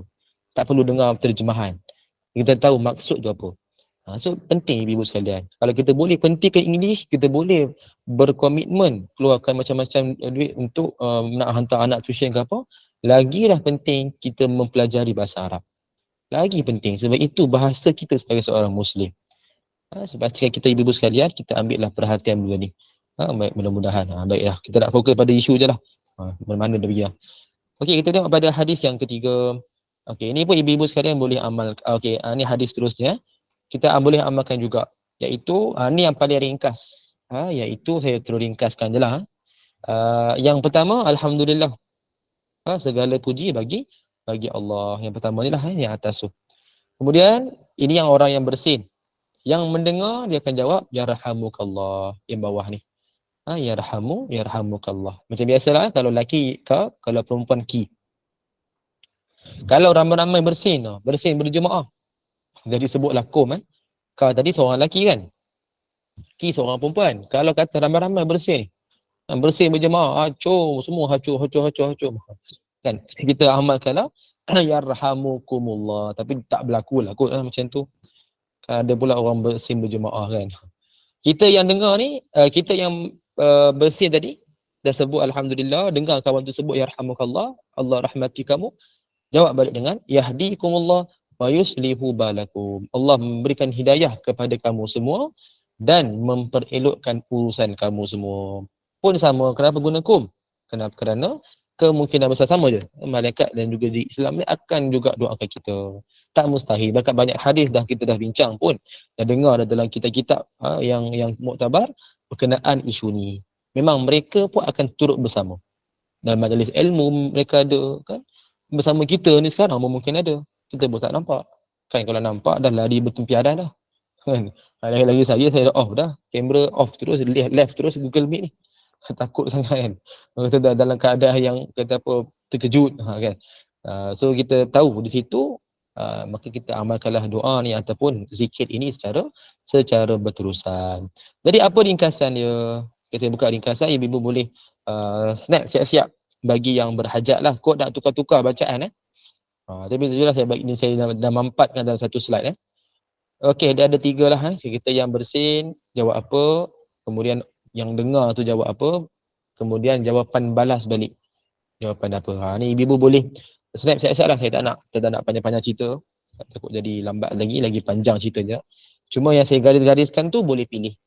Tak perlu dengar terjemahan. Kita tahu maksud tu apa. So penting ibu sekalian. Kalau kita boleh pentingkan English, kita boleh berkomitmen keluarkan macam-macam duit untuk nak hantar anak tuition ke apa. Lagilah penting kita mempelajari bahasa Arab. Lagi penting sebab itu bahasa kita sebagai seorang Muslim. Sebab kita ibu sekalian, kita ambillah perhatian dulu ni. Mudah-mudahan. Baiklah, kita nak fokus pada isu je lah. Mana-mana dah biar. Okey, kita tengok pada hadis yang ketiga. Okey, ini pun ibu-ibu sekalian boleh amal. Okey, ni hadis terusnya. Kita boleh amalkan juga. Iaitu, ni yang paling ringkas. Iaitu saya terus ringkaskan je lah. Yang pertama, Alhamdulillah. Segala puji bagi Allah. Yang pertama ni lah, yang atas tu. Kemudian, ini yang orang yang bersin. Yang mendengar, dia akan jawab, Ya Rahamukallah. Yang bawah ni. Ya Rahamukallah. Macam biasalah, kalau lelaki ka, kalau perempuan ki. Kalau ramai-ramai bersin berjemaah. Jadi sebutlah kum Ka tadi seorang lelaki kan. Ki seorang perempuan. Kalau kata ramai-ramai bersin berjemaah, semua hacu. Kan kita amalkanlah yarhamukumullah, tapi tak berlaku lah kot macam tu. Ada pula orang bersin berjemaah kan. Kita yang dengar ni, kita yang bersin tadi dah sebut alhamdulillah, dengar kawan tu sebut yarhamukallah, Allah rahmati kamu. Jawab balik dengan yahdikumullah wa yuslihu balakum. Allah memberikan hidayah kepada kamu semua dan memperelokkan urusan kamu semua. Pun sama, kenapa guna kum? Kerana kemungkinan besar sama je. Malaikat dan juga di Islam ni akan juga doakan kita. Tak mustahil. Bahkan banyak hadis kita dah bincang pun. Dah dengar dalam kitab-kitab yang muktabar berkenaan isu ni. Memang mereka pun akan turut bersama. Dalam majlis ilmu mereka ada kan. Bersama kita ni sekarang mungkin ada. Kita pun tak nampak. Kan kalau nampak dah lari bertempiaran dah. Kan. Lagi-lagi saya dah off dah. Kamera off terus, left terus Google Meet ni. Takut sangat kan. Kita dah dalam keadaan yang kata apa terkejut kan. So kita tahu di situ maka kita amalkanlah doa ni ataupun zikir ini secara berterusan. Jadi apa ringkasan dia? Kita buka ringkasan, ibu-ibu boleh snap siap-siap bagi yang berhajat lah. Kod nak tukar-tukar bacaan tapi jelas saya bagi ni saya dah mampatkan dalam satu slide Okey, dia ada 3 lah Kita yang bersin jawab apa, kemudian yang dengar tu jawab apa, kemudian jawapan balas balik. Jawapan apa. Ni ibu-ibu boleh snap siap-siap lah. Saya tak nak panjang-panjang cerita. Takut jadi lambat lagi panjang ceritanya. Cuma yang saya garis-gariskan tu boleh pilih.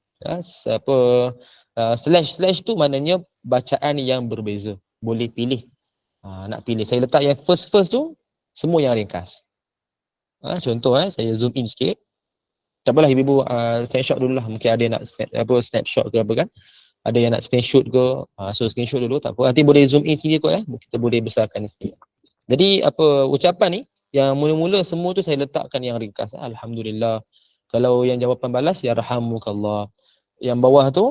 Slash tu maknanya bacaan yang berbeza. Boleh pilih. Nak pilih. Saya letak yang first tu, semua yang ringkas. Contoh saya zoom in sikit. Tak apalah ibu-ibu snapshot dulu lah. Mungkin ada yang nak snapshot ke apa kan. Ada yang nak screenshot ke. So screenshot dulu tak apa. Nanti boleh zoom in sikit kot kita boleh besarkan sikit. Jadi ucapan ni yang mula-mula semua tu saya letakkan yang ringkas. Alhamdulillah. Kalau yang jawapan balas ya rahamukallah. Yang bawah tu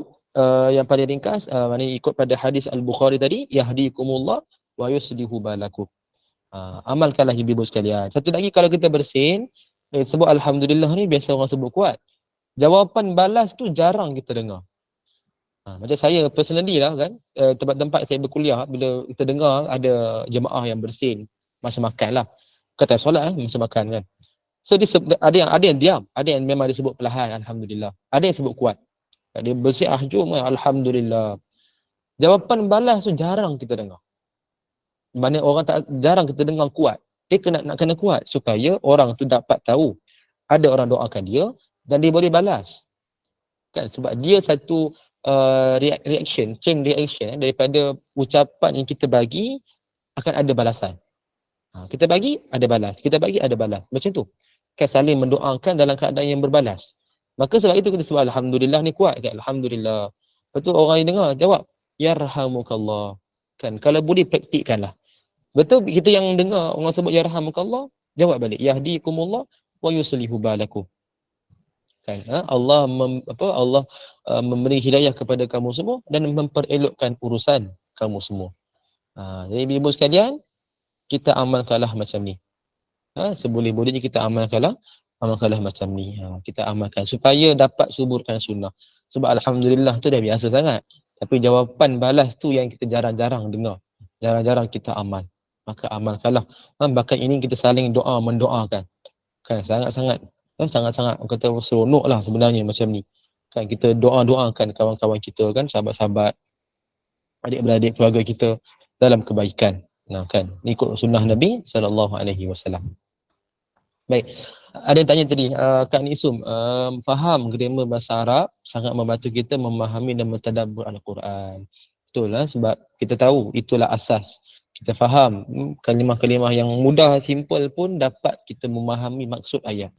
yang paling ringkas maknanya ikut pada hadis Al-Bukhari tadi, yahdikumullah wa yuslihu balakum. Amalkanlah ibu-ibu sekalian. Satu lagi kalau kita bersin sebut alhamdulillah ni biasa orang sebut kuat. Jawapan balas tu jarang kita dengar. Macam saya personally lah kan, tempat-tempat saya berkuliah bila kita dengar ada jemaah yang bersin masa makan lah. Kata solat masa makan kan. So dia ada yang diam, ada yang memang disebut perlahan alhamdulillah. Ada yang sebut kuat. Dia bersin jom alhamdulillah. Jawapan balas tu jarang kita dengar. Mana orang jarang kita dengar kuat. Dia nak kena kuat supaya orang tu dapat tahu ada orang doakan dia dan dia boleh balas. Kan sebab dia satu reaction, chain reaction daripada ucapan yang kita bagi akan ada balasan. Kita bagi ada balas, kita bagi ada balas. Macam tu. Kan saling mendoakan dalam keadaan yang berbalas. Maka sebab itu kita sebut alhamdulillah ni kuat kan. Alhamdulillah. Lepas tu orang yang dengar jawab yarhamukallah. Kan kalau boleh praktikkanlah. Betul kita yang dengar orang sebut yarhamukallah, jawab balik yahdikumullah wa yuslihu balakum. Kan? Allah Allah memberi hidayah kepada kamu semua dan memperelokkan urusan kamu semua. Jadi ibu sekalian, kita amalkanlah macam ni. Seboleh-bolehnya kita amalkanlah macam ni. Kita amalkan supaya dapat suburkan sunnah. Sebab alhamdulillah tu dah biasa sangat. Tapi jawapan balas tu yang kita jarang-jarang dengar. Jarang-jarang kita amal. Maka amalkanlah. Bahkan ini kita saling doa mendoakan. Kan sangat-sangat kata seronok lah sebenarnya macam ni. Kan kita doa-doakan kawan-kawan kita kan, sahabat-sahabat, adik-beradik keluarga kita dalam kebaikan. Kan ikut sunnah Nabi SAW. Baik, ada yang tanya tadi, Kak Nisum, faham grammar bahasa Arab sangat membantu kita memahami dan mentadabbur Al-Quran. Betul lah, sebab kita tahu itulah asas. Kita faham kalimah-kalimah yang mudah, simple pun dapat kita memahami maksud ayat.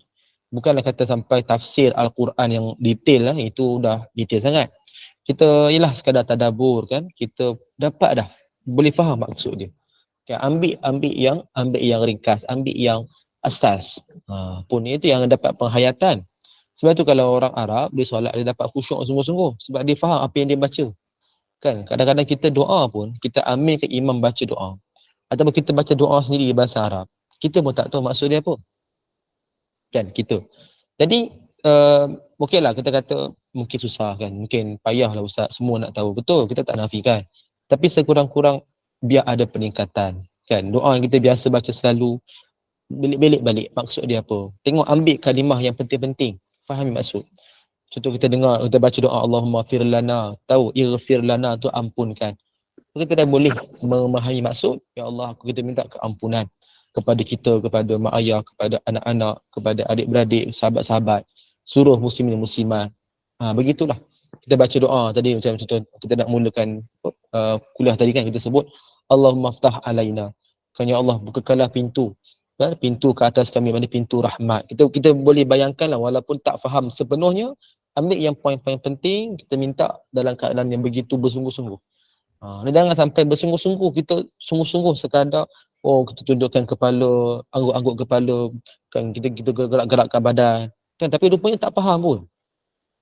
Bukanlah kata sampai tafsir Al-Quran yang detail lah, itu dah detail sangat. Kita ialah sekadar tadabbur kan, kita dapat dah boleh faham maksud dia. Okay, ambil yang ringkas, ambil yang asas. Pun itu yang dapat penghayatan. Sebab tu kalau orang Arab dia solat dia dapat khusyuk sungguh-sungguh sebab dia faham apa yang dia baca. Kan kadang-kadang kita doa pun kita ambil ke imam baca doa ataupun kita baca doa sendiri bahasa Arab. Kita pun tak tahu maksud dia apa. Kan kita. Jadi okeylah kita kata mungkin susah kan, mungkin payahlah ustaz semua nak tahu. Betul, kita tak nafikan. Tapi sekurang-kurang biar ada peningkatan. Kan doa yang kita biasa baca selalu belik-belik balik maksud dia apa. Tengok ambil kalimah yang penting-penting, fahami maksud. Contoh kita dengar, kita baca doa Allahumma fir lana, tahu ighfir lana tu ampunkan. Kita dah boleh memahami maksud, ya Allah kita minta keampunan kepada kita, kepada mak ayah, kepada anak-anak, kepada adik-beradik, sahabat-sahabat, seluruh muslimin dan muslimat. Begitulah. Kita baca doa tadi macam contoh kita nak mulakan kuliah tadi kan kita sebut Allahumma ftah alaina. Kan ya Allah bukakanlah pintu. Kan? Pintu ke atas kami, mana pintu rahmat. Kita boleh bayangkanlah walaupun tak faham sepenuhnya, ambil yang poin-poin penting, kita minta dalam keadaan yang begitu bersungguh-sungguh. Jangan sampai bersungguh-sungguh, kita sungguh-sungguh sekadar kita tundukkan kepala, angguk-angguk kepala, kan kita gerak-gerakkan badan. Kan tapi rupanya tak faham pun.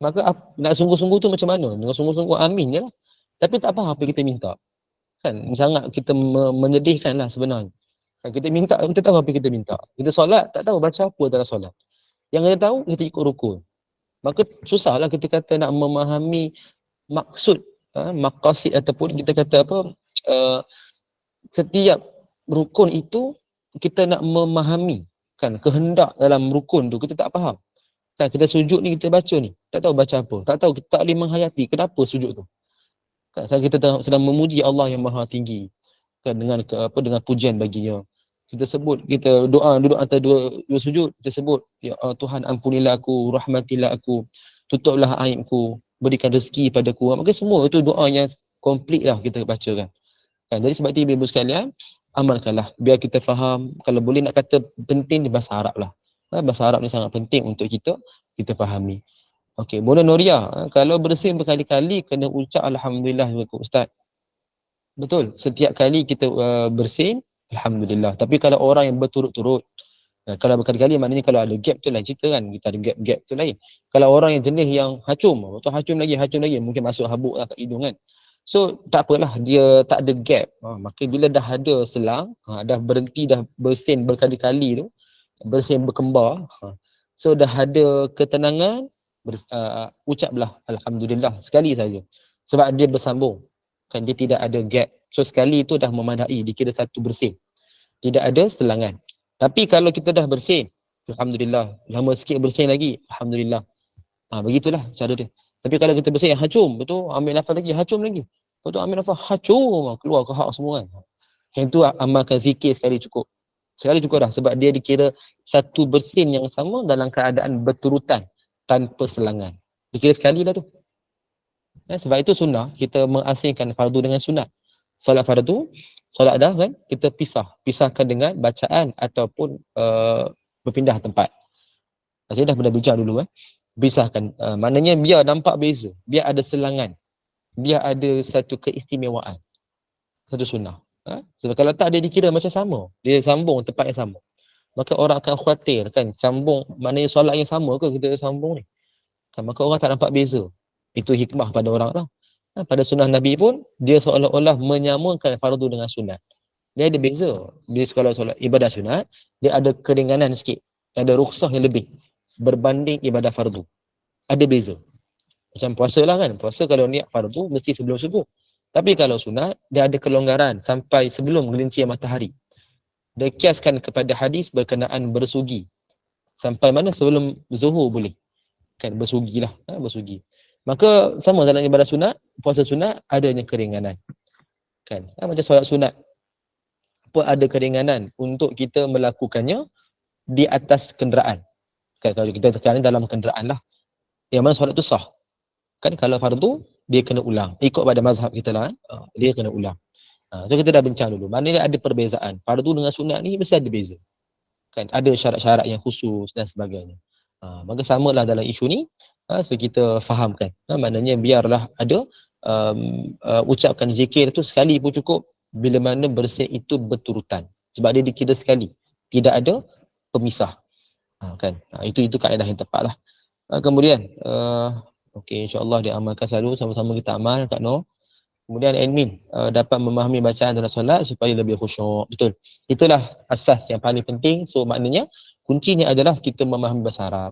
Maka nak sungguh-sungguh tu macam mana? Dengan sungguh-sungguh amin je lah. Tapi tak faham apa kita minta. Kan sangat kita menyedihkan lah sebenarnya. Kita minta, kita tahu apa kita minta. Kita solat, tak tahu baca apa dalam solat. Yang kita tahu, kita ikut rukun. Maka susahlah kita kata nak memahami maksud, maqasid ataupun kita kata apa, setiap rukun itu kita nak memahami. Kan, kehendak dalam rukun tu, kita tak faham. Kan, kita sujud ni, kita baca ni, tak tahu baca apa. Tak tahu, kita tak boleh menghayati kenapa sujud tu. Kan, kita sedang memuji Allah yang maha tinggi. Kan, dengan pujian baginya. Kita sebut, kita doa duduk antara dua sujud, kita sebut ya Tuhan ampunilah aku, rahmatilah aku, tutuplah aibku, berikan rezeki padaku. Maka semua itu doa yang komplit lah kita baca kan. Jadi sebab itu ibu sekalian, amalkanlah biar kita faham. Kalau boleh nak kata penting di bahasa Arab lah. Bahasa Arab ni sangat penting untuk kita fahami. Okey, Bona Noria, kalau bersin berkali-kali kena ucap alhamdulillah juga ustaz. Betul, setiap kali kita bersin alhamdulillah. Tapi kalau orang yang berturut-turut, kalau berkali-kali maknanya kalau ada gap tu lain cerita kan. Kita ada gap tu lain. Kalau orang yang jenis yang hacum lagi, mungkin masuk habuk lah kat hidung kan. So tak apalah, dia tak ada gap. Maka bila dah ada selang, dah berhenti, dah bersin berkali-kali tu, bersin berkembar, so dah ada ketenangan, ucaplah alhamdulillah sekali saja. Sebab dia bersambung. Kan dia tidak ada gap. So sekali itu dah memadai, dikira satu bersin. Tidak ada selangan. Tapi kalau kita dah bersin, alhamdulillah, lama sikit bersin lagi, alhamdulillah. Begitulah cara dia. Tapi kalau kita bersin hacum, betul, ambil nafas lagi, hacum lagi. Betul, ambil nafas, hacum, keluar ke hak semua kan. Yang tu amalkan zikir sekali cukup. Sekali cukup dah, sebab dia dikira satu bersin yang sama dalam keadaan berturutan tanpa selangan. Dikira sekali dah tu. Sebab itu sunnah, kita mengasingkan fardu dengan sunat. Solat fardu, solat dah kan, kita pisahkan dengan bacaan ataupun berpindah tempat. Saya dah pernah bincang dulu pisahkan, maknanya biar nampak beza, biar ada selangan, biar ada satu keistimewaan, satu sunnah. Sebab kalau tak, dia dikira macam sama, dia sambung tempat yang sama, maka orang akan khawatir kan, sambung maknanya solat yang sama ke kita sambung ni. Maka orang tak nampak beza. Itu hikmah pada orang lah. Pada sunnah Nabi pun, dia seolah-olah menyamakan fardu dengan sunat. Dia ada beza. Dia kalau solat ibadah sunat, dia ada keringanan sikit. Ada rukhsah yang lebih berbanding ibadah fardu. Ada beza. Macam puasa lah kan. Puasa kalau niat fardu, mesti sebelum subuh. Tapi kalau sunat, dia ada kelonggaran sampai sebelum gelincir matahari. Dia kiaskan kepada hadis berkenaan bersugi. Sampai mana sebelum zuhur boleh. Kan bersugilah, bersugi. Maka sama dalam ibadah sunat, puasa sunat adanya keringanan. Kan? Macam solat sunat pun ada keringanan untuk kita melakukannya di atas kenderaan. Kan kalau kita tekan dalam kenderaan lah. Yang mana solat tu sah. Kan kalau fardu dia kena ulang. Ikut pada mazhab kita lah, dia kena ulang. So kita dah bincang dulu. Maknanya ada perbezaan. Fardu dengan sunat ni mesti ada beza. Kan ada syarat-syarat yang khusus dan sebagainya. Maka samalah dalam isu ni. So kita fahamkan. Maknanya biarlah ada ucapkan zikir tu sekali pun cukup bila mana bersin itu berturutan. Sebab dia dikira sekali. Tidak ada pemisah. Kan? Itu kaedah yang tepat lah. Kemudian, okey, insyaAllah diamalkan selalu. Sama-sama kita amal, Kak Noh. Kemudian admin dapat memahami bacaan dalam solat supaya lebih khusyuk. Betul. Itulah asas yang paling penting. So maknanya kuncinya adalah kita memahami bahasa Arab.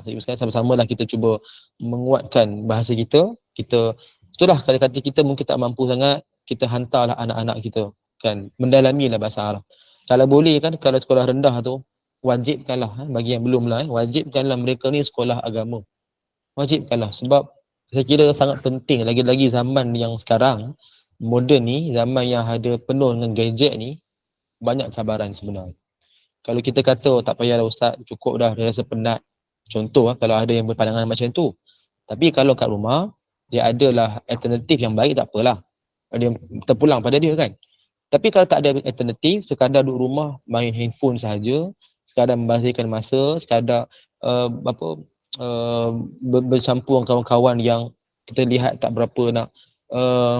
Jadi sekarang sama-sama lah kita cuba menguatkan bahasa kita. Itulah kata-kata kita mungkin tak mampu sangat, kita hantarlah anak-anak kita kan mendalamilah bahasa Arab. Kalau boleh kan, kalau sekolah rendah tu wajibkanlah, bagi yang belum lah, wajibkanlah mereka ni sekolah agama. Wajibkanlah sebab saya kira sangat penting, lagi-lagi zaman yang sekarang moden ni, zaman yang ada penuh dengan gadget ni, banyak cabaran sebenarnya. Kalau kita kata tak payahlah ustaz, cukup dah, dia rasa penat. Contoh kalau ada yang berpandangan macam tu. Tapi kalau kat rumah, dia adalah alternatif yang baik, tak apalah. Dia terpulang pada dia kan. Tapi kalau tak ada alternatif, sekadar duduk rumah, main handphone sahaja, sekadar membazirkan masa, sekadar bercampur dengan kawan-kawan yang kita lihat tak berapa nak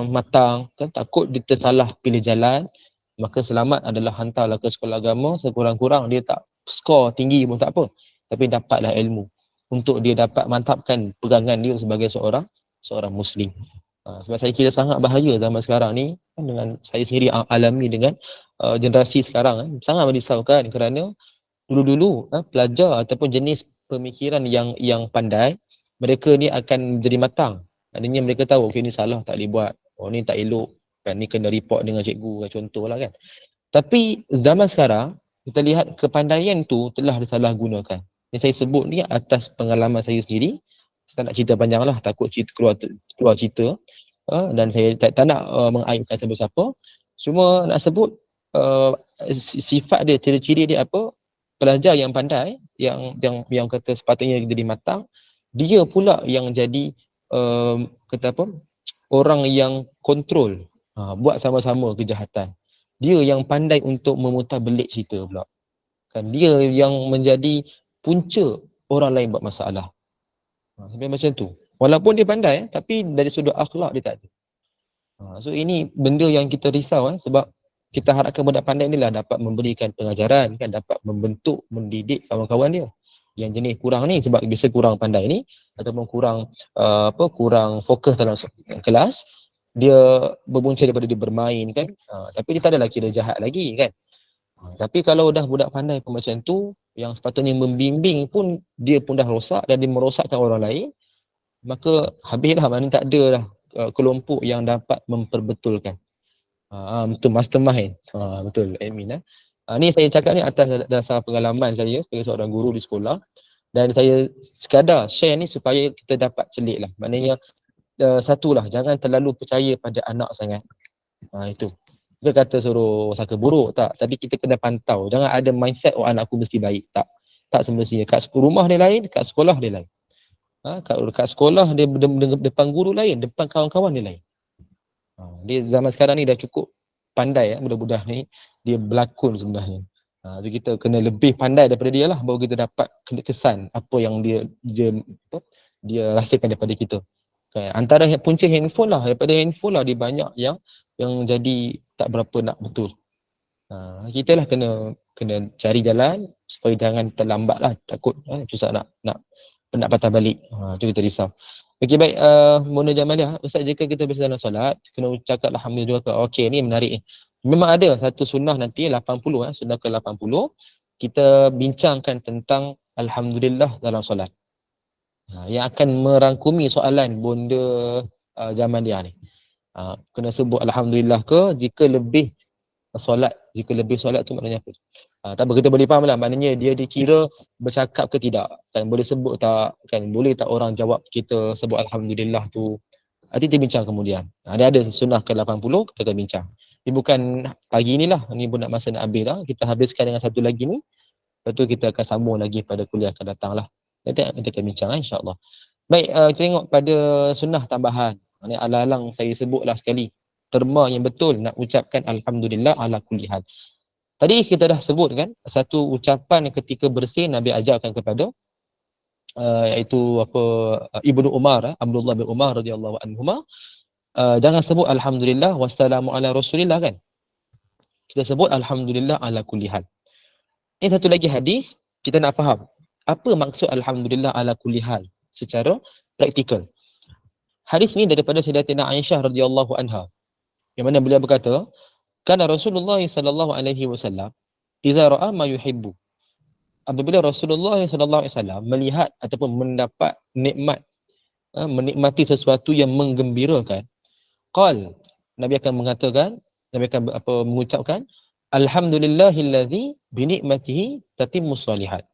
matang, kan takut dia tersalah pilih jalan, maka selamat adalah hantarlah ke sekolah agama. Sekurang-kurang dia tak skor tinggi pun tak apa, tapi dapatlah ilmu untuk dia dapat mantapkan pegangan dia sebagai seorang muslim. Sebab saya kira sangat bahaya zaman sekarang ni kan, dengan saya sendiri alami dengan generasi sekarang sangat merisaukan kerana dulu-dulu pelajar ataupun jenis pemikiran yang pandai, mereka ni akan jadi matang. Maknanya mereka tahu okey ni salah tak boleh buat, ni tak elok kan, ni kena report dengan cikgu kan, contohlah kan. Tapi zaman sekarang kita lihat kepandaian tu telah disalahgunakan. Yang saya sebut ni atas pengalaman saya sendiri. Saya tak nak cerita panjang lah, takut keluar cerita, dan saya tak nak mengaibkan siapa-siapa. Cuma nak sebut sifat dia, ciri-ciri dia apa, pelajar yang pandai, yang kata sepatutnya jadi matang, dia pula yang jadi orang yang kontrol, buat sama-sama kejahatan. Dia yang pandai untuk memutar belik cerita pula. Kan dia yang menjadi punca orang lain buat masalah. Sampai macam tu. Walaupun dia pandai, tapi dari sudut akhlak dia tak ada. So ini benda yang kita risau sebab kita harapkan budak pandai ni lah dapat memberikan pengajaran, kan, dapat membentuk, mendidik kawan-kawan dia. Yang jenis kurang ni, sebab biasa kurang pandai ni ataupun kurang fokus dalam kelas, dia berbunca daripada dia bermain kan. Tapi dia tak adalah kira jahat lagi kan. Tapi kalau dah budak pandai pun macam tu, yang sepatutnya membimbing pun dia pun dah rosak dan dia merosakkan orang lain, maka habislah, maknanya tak ada dah kelompok yang dapat memperbetulkan. Betul, mastermind. Betul, admin. Ni saya cakap ni atas dasar pengalaman saya sebagai seorang guru di sekolah, dan saya sekadar share ni supaya kita dapat celik lah. Maknanya satulah, jangan terlalu percaya pada anak sangat. Itu. Dia kata suruh sangka buruk, tak. Tapi kita kena pantau. Jangan ada mindset, anakku mesti baik. Tak semestinya. Kat rumah dia lain, kat sekolah dia lain. Kat sekolah dia depan guru lain, depan kawan-kawan dia lain. Dia zaman sekarang ni dah cukup pandai budak-budak ni, dia berlakon sebenarnya. So kita kena lebih pandai daripada dia lah, baru kita dapat kesan apa yang dia rasakan daripada kita. Antara punca handphone lah, daripada handphone lah dia banyak yang jadi tak berapa nak betul. Kita lah kena cari jalan supaya jangan terlambat lah, takut susah nak penat patah balik. Tu kita risau. Okey, baik, Mona Jamalia, Ustaz, jika kita biasa dalam solat kena ucapkan alhamdulillah ke? Okey, ni menarik ni. Memang ada satu sunnah nanti 80, sunnah ke 80 kita bincangkan tentang alhamdulillah dalam solat. Yang akan merangkumi soalan bonda zaman dia ni. Kena sebut alhamdulillah ke jika lebih solat tu maknanya apa? Tak apa, kita boleh faham lah, maknanya dia dikira bercakap ke tidak, kan boleh sebut tak, kan boleh tak orang jawab kita sebut alhamdulillah tu. Nanti kita bincang kemudian. Dia ada sunnah ke 80 kita akan bincang. Ini bukan pagi ni lah, ni pun nak masa nak habis dah. Kita habiskan dengan satu lagi ni, lepas tu kita akan sambung lagi pada kuliah akan datang lah. Nanti kita akan bincang insyaAllah. Baik, kita tengok pada sunnah tambahan. Ini alang-alang saya sebutlah sekali. Terma yang betul nak ucapkan alhamdulillah ala kulli hal. Tadi kita dah sebut kan, satu ucapan ketika bersin Nabi ajarkan kepada iaitu Ibnu Umar, Abdullah bin Umar radhiyallahu anhuma, jangan sebut alhamdulillah wassalamu ala rasulillah kan. Kita sebut alhamdulillah ala kulli hal. Ini satu lagi hadis, kita nak faham apa maksud alhamdulillah ala kulli hal secara praktikal. Hadis ni daripada Sayyidatina Aisyah radhiyallahu anha, yang mana beliau berkata, kana Rasulullah sallallahu alaihi wasallam idza ra'a ma yuhibbu. Apabila Rasulullah sallallahu alaihi wasallam melihat ataupun mendapat nikmat, menikmati sesuatu yang menggembirakan, Nabi akan mengatakan, Nabi akan mengucapkan alhamdulillahillazi bi ni'matihi tatimmus shalihat.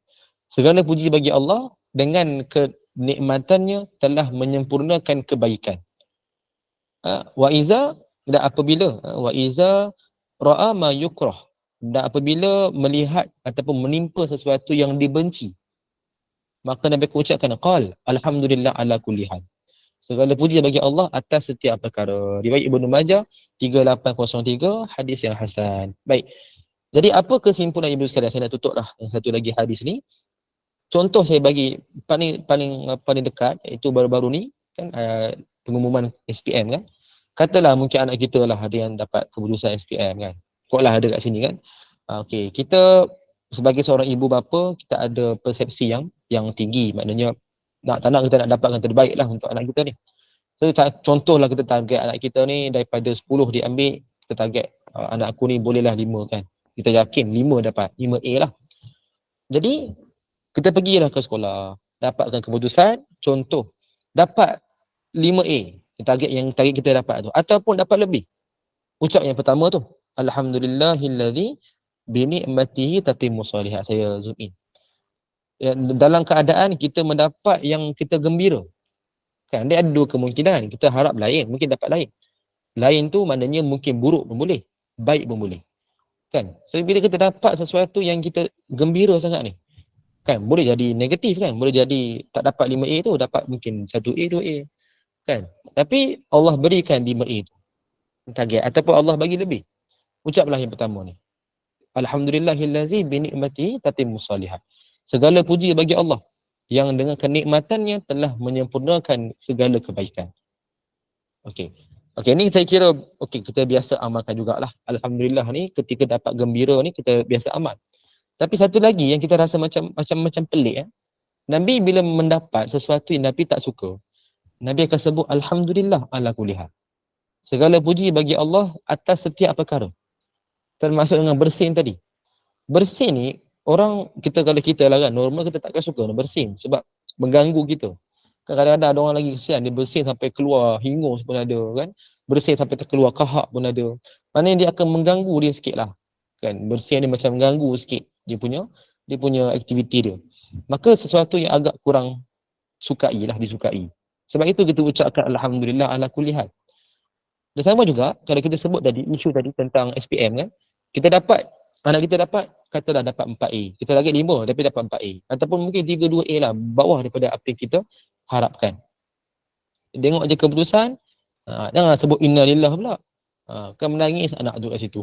Segala puji bagi Allah, dengan kenikmatannya telah menyempurnakan kebaikan. Wa iza ra'a ma yukrah, dan apabila melihat ataupun menimpa sesuatu yang dibenci, maka Nabi akan ucapkan alhamdulillah ala kulli hal. Segala puji bagi Allah atas setiap perkara. Riwayat Ibnu Majah 3803, hadis yang hasan. Baik. Jadi apa kesimpulan Ibu sekalian? Saya nak tutup dah yang satu lagi hadis ni. Contoh saya bagi paling dekat, iaitu baru-baru ni kan, pengumuman SPM kan. Katalah mungkin anak kita lah ada yang dapat keputusan SPM kan. Kok lah ada kat sini kan. Okey, kita sebagai seorang ibu bapa, kita ada persepsi yang tinggi. Maknanya tak nak kita nak dapatkan terbaik lah untuk anak kita ni. So contohlah kita target anak kita ni daripada 10 diambil, kita target anak aku ni bolehlah 5 kan. Kita yakin 5 dapat, 5A lah. Jadi kita pergilah ke sekolah, dapatkan keputusan, contoh dapat 5A, target kita dapat tu, ataupun dapat lebih. Ucap yang pertama tu, alhamdulillahillazi bi ni'matihi tatimmus shalihat. Saya zoom in. Dalam keadaan kita mendapat yang kita gembira. Kan dia ada dua kemungkinan, kita harap lain, mungkin dapat lain. Lain tu maknanya mungkin buruk pun boleh, baik pun boleh. Kan? So bila kita dapat sesuatu yang kita gembira sangat ni, kan boleh jadi negatif kan, boleh jadi tak dapat 5A tu, dapat mungkin 1A, 2A. Kan? Tapi Allah berikan 5A tu target, ataupun Allah bagi lebih. Ucaplah yang pertama ni, alhamdulillahillazi bi ni'matihi tatimmus shalihat. Segala puji bagi Allah yang dengan kenikmatannya telah menyempurnakan segala kebaikan. Okey, ni saya kira kita biasa amalkan jugalah. Alhamdulillah ni ketika dapat gembira ni kita biasa amal. Tapi satu lagi yang kita rasa macam pelik Nabi bila mendapat sesuatu yang Nabi tak suka, Nabi akan sebut alhamdulillah ala kulli hal. Segala puji bagi Allah atas setiap perkara. Termasuk dengan bersin tadi. Bersin ni kalau kita lah kan, normal kita takkan suka nak bersin sebab mengganggu kita. Kadang-kadang ada orang lagi kesian, dia bersin sampai keluar hingus pun ada kan. Bersin sampai terkeluar kahak pun ada. Maknanya dia akan mengganggu dia sikit lah. Kan, bersin dia macam mengganggu sikit dia punya aktiviti dia. Maka sesuatu yang agak kurang disukai. Sebab itu kita ucapkan alhamdulillah ala kulli hal. Dan sama juga kalau kita sebut tadi, isu tadi tentang SPM kan, anak kita dapat, katalah dapat 4A. Kita target 5 tapi dapat 4A. Ataupun mungkin 3, 2A lah, bawah daripada apa yang kita harapkan. Tengok je keputusan, jangan sebut innalillah pula. Kan menangis anak tu kat situ.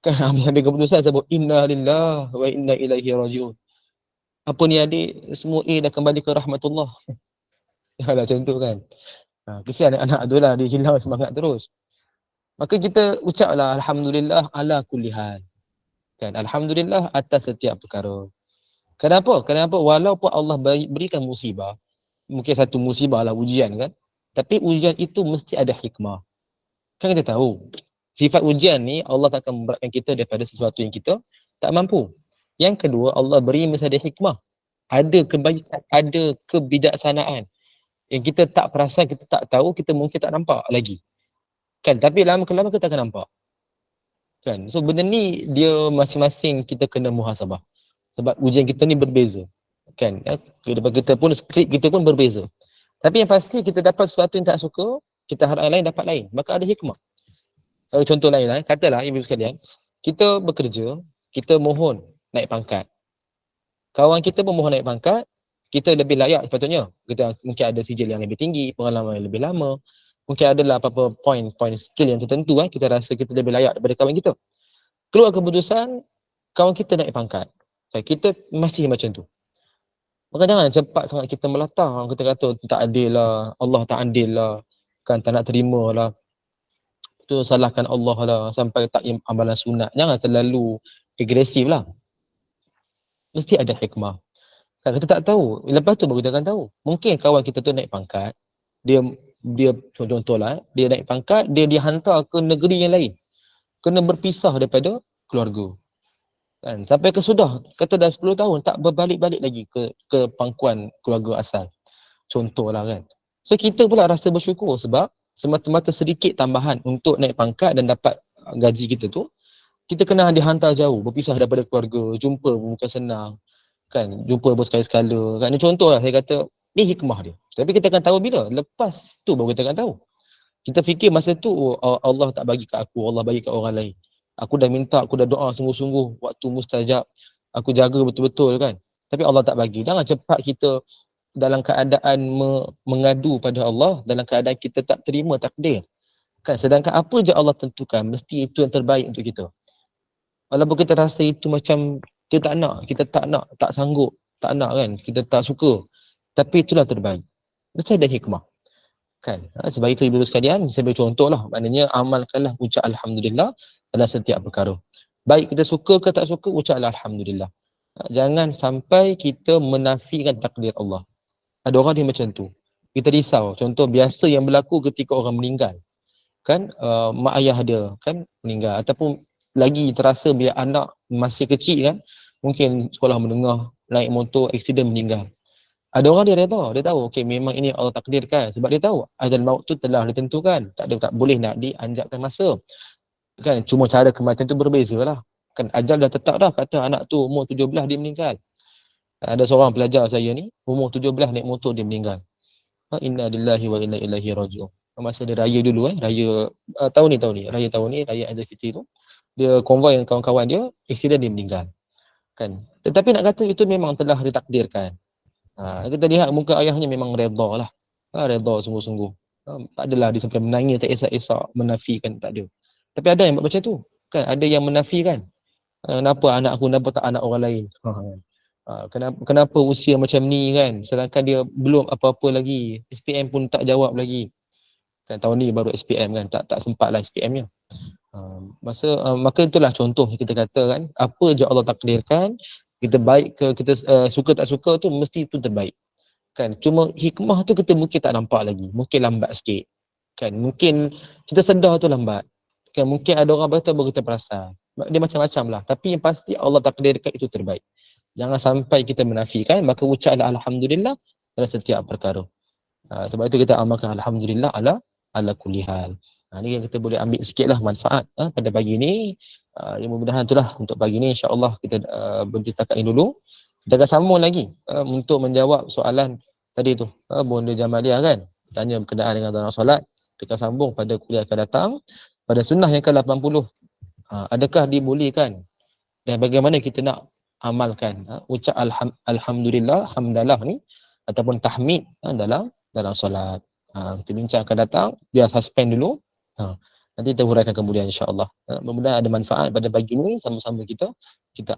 Kan ambil keputusan sebut innalillah wa inna ilaihi rajiun. Apa ni adik, semua A dah kembali ke rahmatullah. Yalah macam tu kan. Kesian anak tu lah, dia hilang semangat terus. Maka kita ucaplah alhamdulillah ala kulli hal. Kan, alhamdulillah atas setiap perkara. Kenapa? Kenapa? Walaupun Allah berikan musibah, mungkin satu musibah lah ujian kan, tapi ujian itu mesti ada hikmah. Kan kita tahu, sifat ujian ni Allah takkan memberatkan kita daripada sesuatu yang kita tak mampu. Yang kedua, Allah beri mesti ada hikmah. Ada kebaikan, ada kebijaksanaan yang kita tak perasan, kita tak tahu, kita mungkin tak nampak lagi. Kan? Tapi lama-kelama kita akan nampak. Kan? So benda ni dia masing-masing kita kena muhasabah. Sebab ujian kita ni berbeza. Kan? Kita pun, skrip kita pun berbeza. Tapi yang pasti kita dapat sesuatu yang tak suka, kita harap yang lain dapat lain. Maka ada hikmah. Contoh lain lah, katalah ibu sekalian, kita bekerja, kita mohon naik pangkat. Kawan kita pun mohon naik pangkat, kita lebih layak sepatutnya. Kita mungkin ada sijil yang lebih tinggi, pengalaman yang lebih lama. Mungkin adalah apa-apa point skill yang tertentu kita rasa kita lebih layak daripada kawan kita. Keluar keputusan, kawan kita naik pangkat. Kita masih macam tu. Maka jangan cepat sangat kita melatah. Kita kata tak adil lah, Allah tak adil lah, kan tak nak terima lah. Tu salahkan Allah lah, sampai tak amalan sunat. Jangan terlalu agresif lah. Mesti ada hikmah. Kan kita tak tahu, lepas tu baru kita akan tahu. Mungkin kawan kita tu naik pangkat, dia contohlah, dia naik pangkat, dia dihantar ke negeri yang lain. Kena berpisah daripada keluarga. Kan? Sampai ke sudah, kata dah 10 tahun, tak berbalik-balik lagi ke pangkuan keluarga asal. Contohlah kan. So kita pula rasa bersyukur sebab semata-mata sedikit tambahan untuk naik pangkat dan dapat gaji kita tu, kita kena dihantar jauh, berpisah daripada keluarga, jumpa bukan senang. Kan, jumpa bersekali-sekala. Kan, ini contoh lah, saya kata, ni hikmah dia. Tapi kita akan tahu bila? Lepas tu baru kita akan tahu. Kita fikir masa tu, Allah tak bagi kat aku, Allah bagi kat orang lain. Aku dah minta, aku dah doa sungguh-sungguh, waktu mustajab, aku jaga betul-betul kan. Tapi Allah tak bagi. Jangan cepat kita dalam keadaan mengadu pada Allah, dalam keadaan kita tak terima takdir. Kan, sedangkan apa je Allah tentukan, mesti itu yang terbaik untuk kita. Walaupun kita rasa itu macam kita tak nak, kita tak nak, tak sanggup, tak nak kan, kita tak suka. Tapi itulah terbaik. Mesti ada hikmah. Kan? Sebab itu ibu sekalian, saya beri contoh lah. Maknanya amalkanlah ucap Alhamdulillah dalam setiap perkara. Baik kita suka ke tak suka, ucaplah Alhamdulillah. Jangan sampai kita menafikan takdir Allah. Ada orang dia macam tu. Kita risau. Contoh biasa yang berlaku ketika orang meninggal. Kan, mak ayah dia kan meninggal. Ataupun lagi terasa bila anak masih kecil kan, mungkin sekolah menengah, naik motor, aksiden meninggal. Ada orang dia reda, dia tahu okey memang ini Allah takdirkan sebab dia tahu ajal maut tu telah ditentukan, tak boleh nak dianjakkan masa. Kan cuma cara kematian tu berbezalah. Kan ajal dah tetap dah, kata anak tu umur 17 dia meninggal. Ada seorang pelajar saya ni umur 17 naik motor dia meninggal. Inna lillahi wa inna ilaihi raji'un. Masa dia raya dulu raya tahun ni, raya Aidilfitri tu, dia konvoi dengan kawan-kawan dia, aksiden dia meninggal. Kan. Tetapi nak kata itu memang telah ditakdirkan. Kita lihat muka ayahnya memang redha lah. Redha sungguh-sungguh. Tak adalah dia sampai menangis, tak esak-esak, menafikan, tak ada. Tapi ada yang buat macam tu. Kan ada yang menafikan. Kenapa anak aku, kenapa tak anak orang lain? Kenapa usia macam ni kan? Sedangkan dia belum apa-apa lagi. SPM pun tak jawab lagi. Kan tahun ni baru SPM kan, tak sempat lah SPM-nya. Maka itulah contoh kita kata kan, apa je Allah takdirkan, kita baik ke kita suka tak suka tu mesti itu terbaik. Kan cuma hikmah tu kita mungkin tak nampak lagi, mungkin lambat sikit. Kan mungkin kita sedar tu lambat. Kan mungkin ada orang baru kita perasan. Dia macam-macam lah, tapi yang pasti Allah takdirkan itu terbaik. Jangan sampai kita menafikan, maka ucaplah alhamdulillah dalam setiap perkara. Sebab itu kita amalkan alhamdulillah ala kulli hal. Ini yang kita boleh ambil sikitlah manfaat pada pagi ni. Mudah-mudahan itulah untuk pagi ni, insya-Allah kita berhenti setakat ini dulu. Kita akan sambung lagi untuk menjawab soalan tadi tu. Bonda Jamaliah kan tanya berkenaan dengan dalam solat. Kita akan sambung pada kuliah akan datang pada sunnah yang ke-80. Adakah dibolehkan dan bagaimana kita nak amalkan ucap alhamdulillah, hamdalah ni ataupun tahmid dalam solat. Kita bincang akan datang, biar suspend dulu. Nanti kita huraikan kemudian insya-Allah. Mudah-mudahan ada manfaat pada pagi ini, sama-sama kita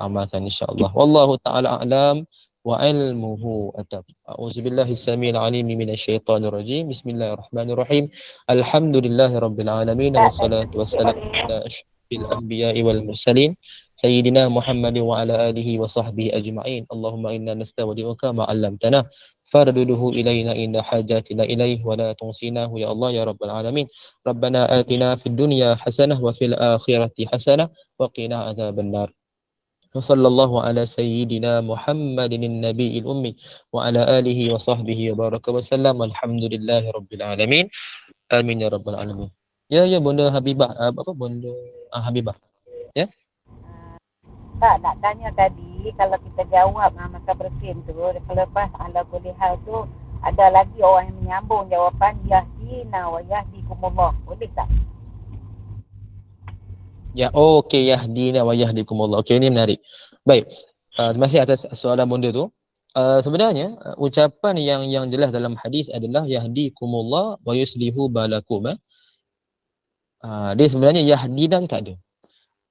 amalkan insya-Allah. Wallahu taala a'lam wa ilmuhu atab. A'udzubillahi samiil alim minasyaitonir rajim. Bismillahirrahmanirrahim. Alhamdulillahirabbil alamin wassalatu wassalamu ala asyrafil anbiya'i wal mursalin سيدنا محمد وعلى آله وصحبه أجمعين. اللهم إنا نستودعك ما علمتنا فردده إلينا إن حاجاتنا إليه ولا تنسيناه يا الله يا رب العالمين. ربنا آتنا في الدنيا حسنة وفي الآخرة حسنة وقنا عذاب النار. وصلى الله على سيدنا محمد النبي الأمي وعلى آله وصحبه وبارك وسلم. الحمد لله رب العالمين. آمين يا رب العالمين. Ya Bunda Habibah, apa Bunda Habibah? Ya. Tak, nak tanya tadi, kalau kita jawab masa bersin tu, selepas ala kulli hal tu, ada lagi orang yang menyambung jawapan yahdina wa yahdikumullah. Boleh tak? Ya, okey, yahdina wa yahdikumullah. Okey, ini menarik. Baik. Terima kasih atas soalan Bunda tu. Sebenarnya ucapan yang jelas dalam hadis adalah yahdikumullah wa yuslihu balakum. Dia sebenarnya yahdina tak ada.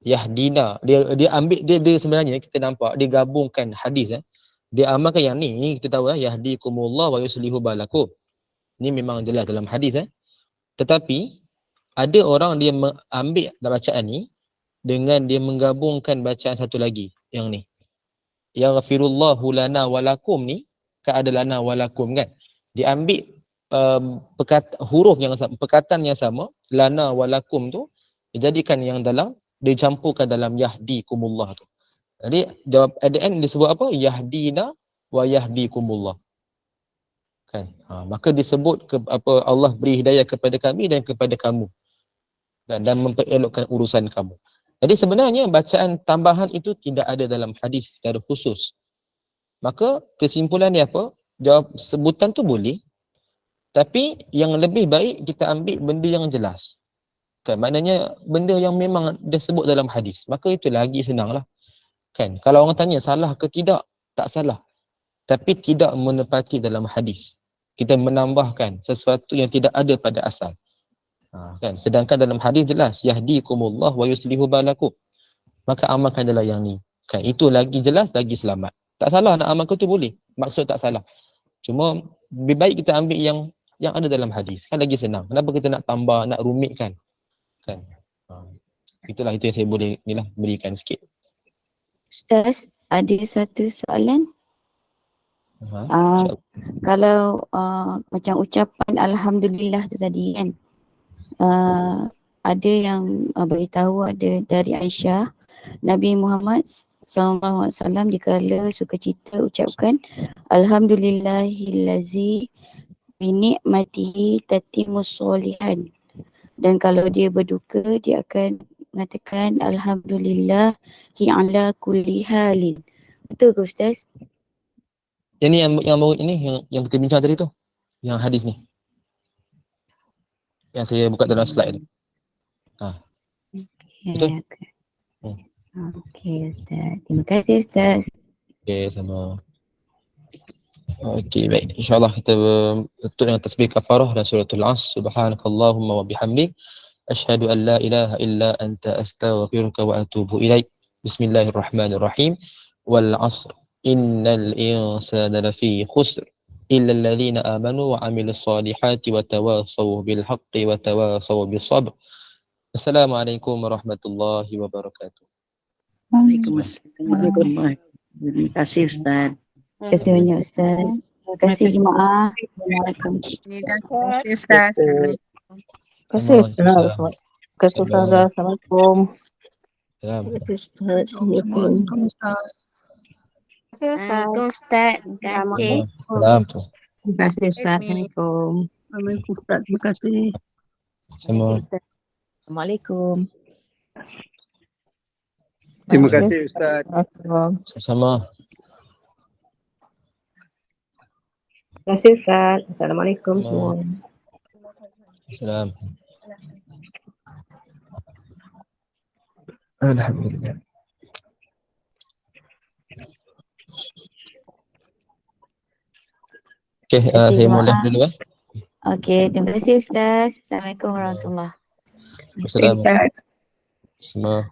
Yahdina, dia ambil dia sebenarnya kita nampak dia gabungkan hadis. Dia amalkan yang ni kita tahu yahdikumullah wa yuslihu balakum. Ni memang jelas dalam hadis. Tetapi ada orang dia ambil bacaan ni dengan dia menggabungkan bacaan satu lagi yang ni. Yaghfirullahu lana walakum ni kan ada lana walakum kan. Dia ambil huruf yang sama, perkataan yang sama, lana walakum tu dijadikan yang dalam, dicampurkan dalam yahdikumullah tu. Jadi jawab at the end disebut apa? Yahdina wa yahdikumullah. Kan? Maka disebut Allah beri hidayah kepada kami dan kepada kamu. Dan memperelokkan urusan kamu. Jadi sebenarnya bacaan tambahan itu tidak ada dalam hadis secara khusus. Maka kesimpulan dia apa? Jawab sebutan tu boleh. Tapi yang lebih baik kita ambil benda yang jelas. Kan? Maknanya benda yang memang dia sebut dalam hadis. Maka itu lagi senanglah. Kan? Kalau orang tanya salah ke tidak? Tak salah. Tapi tidak menepati dalam hadis. Kita menambahkan sesuatu yang tidak ada pada asal. Kan? Sedangkan dalam hadis jelas yahdikumullah wa yuslihu balakum. Maka amalkan adalah yang ni. Kan? Itu lagi jelas, lagi selamat. Tak salah nak amalkan tu boleh. Maksud tak salah. Cuma lebih baik kita ambil yang ada dalam hadis. Kan lagi senang. Kenapa kita nak tambah, nak rumitkan? Kan? Itulah itu yang saya boleh berikan sikit. Ustaz, ada satu soalan. Kalau macam ucapan alhamdulillah tu tadi kan, ada yang beritahu ada dari Aisyah, Nabi Muhammad SAW dikala sukacita ucapkan alhamdulillahillazi binikmatihi tatimmus solihan, dan kalau dia berduka dia akan mengatakan alhamdulillahi ala kulli halin. Betul ke Ustaz? Yang ni yang kita bincang tadi tu. Yang hadis ni. Yang saya buka dalam slide tu. Betul? Okey Ustaz. Terima kasih Ustaz. Okey, sama. Okey, baik. InsyaAllah kita tutup dengan tasbih kafarah dan suratul As. Subhanakallahumma wa bihamdik. Asyhadu an la ilaha illa anta astaghfiruka wa atubu ilaik. Bismillahirrahmanirrahim. Wal asr. Innal insana lafi khusr. Illa alladhina amanu wa amilus salihati wa tawasaw bil haqqi wa tawasaw bis sabr. Assalamualaikum warahmatullahi wabarakatuh. Waalaikumsalam. Terima kasih Ustaz. Terima kasih banyak Ustaz. Terima kasih jemaah. Assalamualaikum. Terima kasih Ustaz. Terima kasih Ustaz. Terima kasih Ustaz. Assalamualaikum. Salam. Terima kasih Ustaz. Assalamualaikum Ustaz. Assalamualaikum Ustaz. Terima kasih. Salam. Terima kasih Ustaz. Assalamualaikum. Assalamualaikum Ustaz. Terima kasih. Sama. Assalamualaikum. Terima kasih Ustaz. Sama. Terima kasih Ustaz. Assalamualaikum semua. Salam. Alhamdulillah. Okey, saya mau live dulu Okey, terima kasih Ustaz. Assalamualaikum warahmatullahi wabarakatuh. Assalamualaikum. Semua.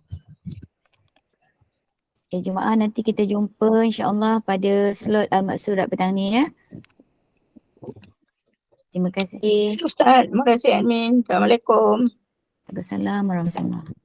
Okay, jemaah nanti kita jumpa insya-Allah pada slot Al-Maksurat petang ni ya. Terima kasih. Ustaz. Terima kasih admin. Assalamualaikum. Waalaikumsalam warahmatullahi wabarakatuh.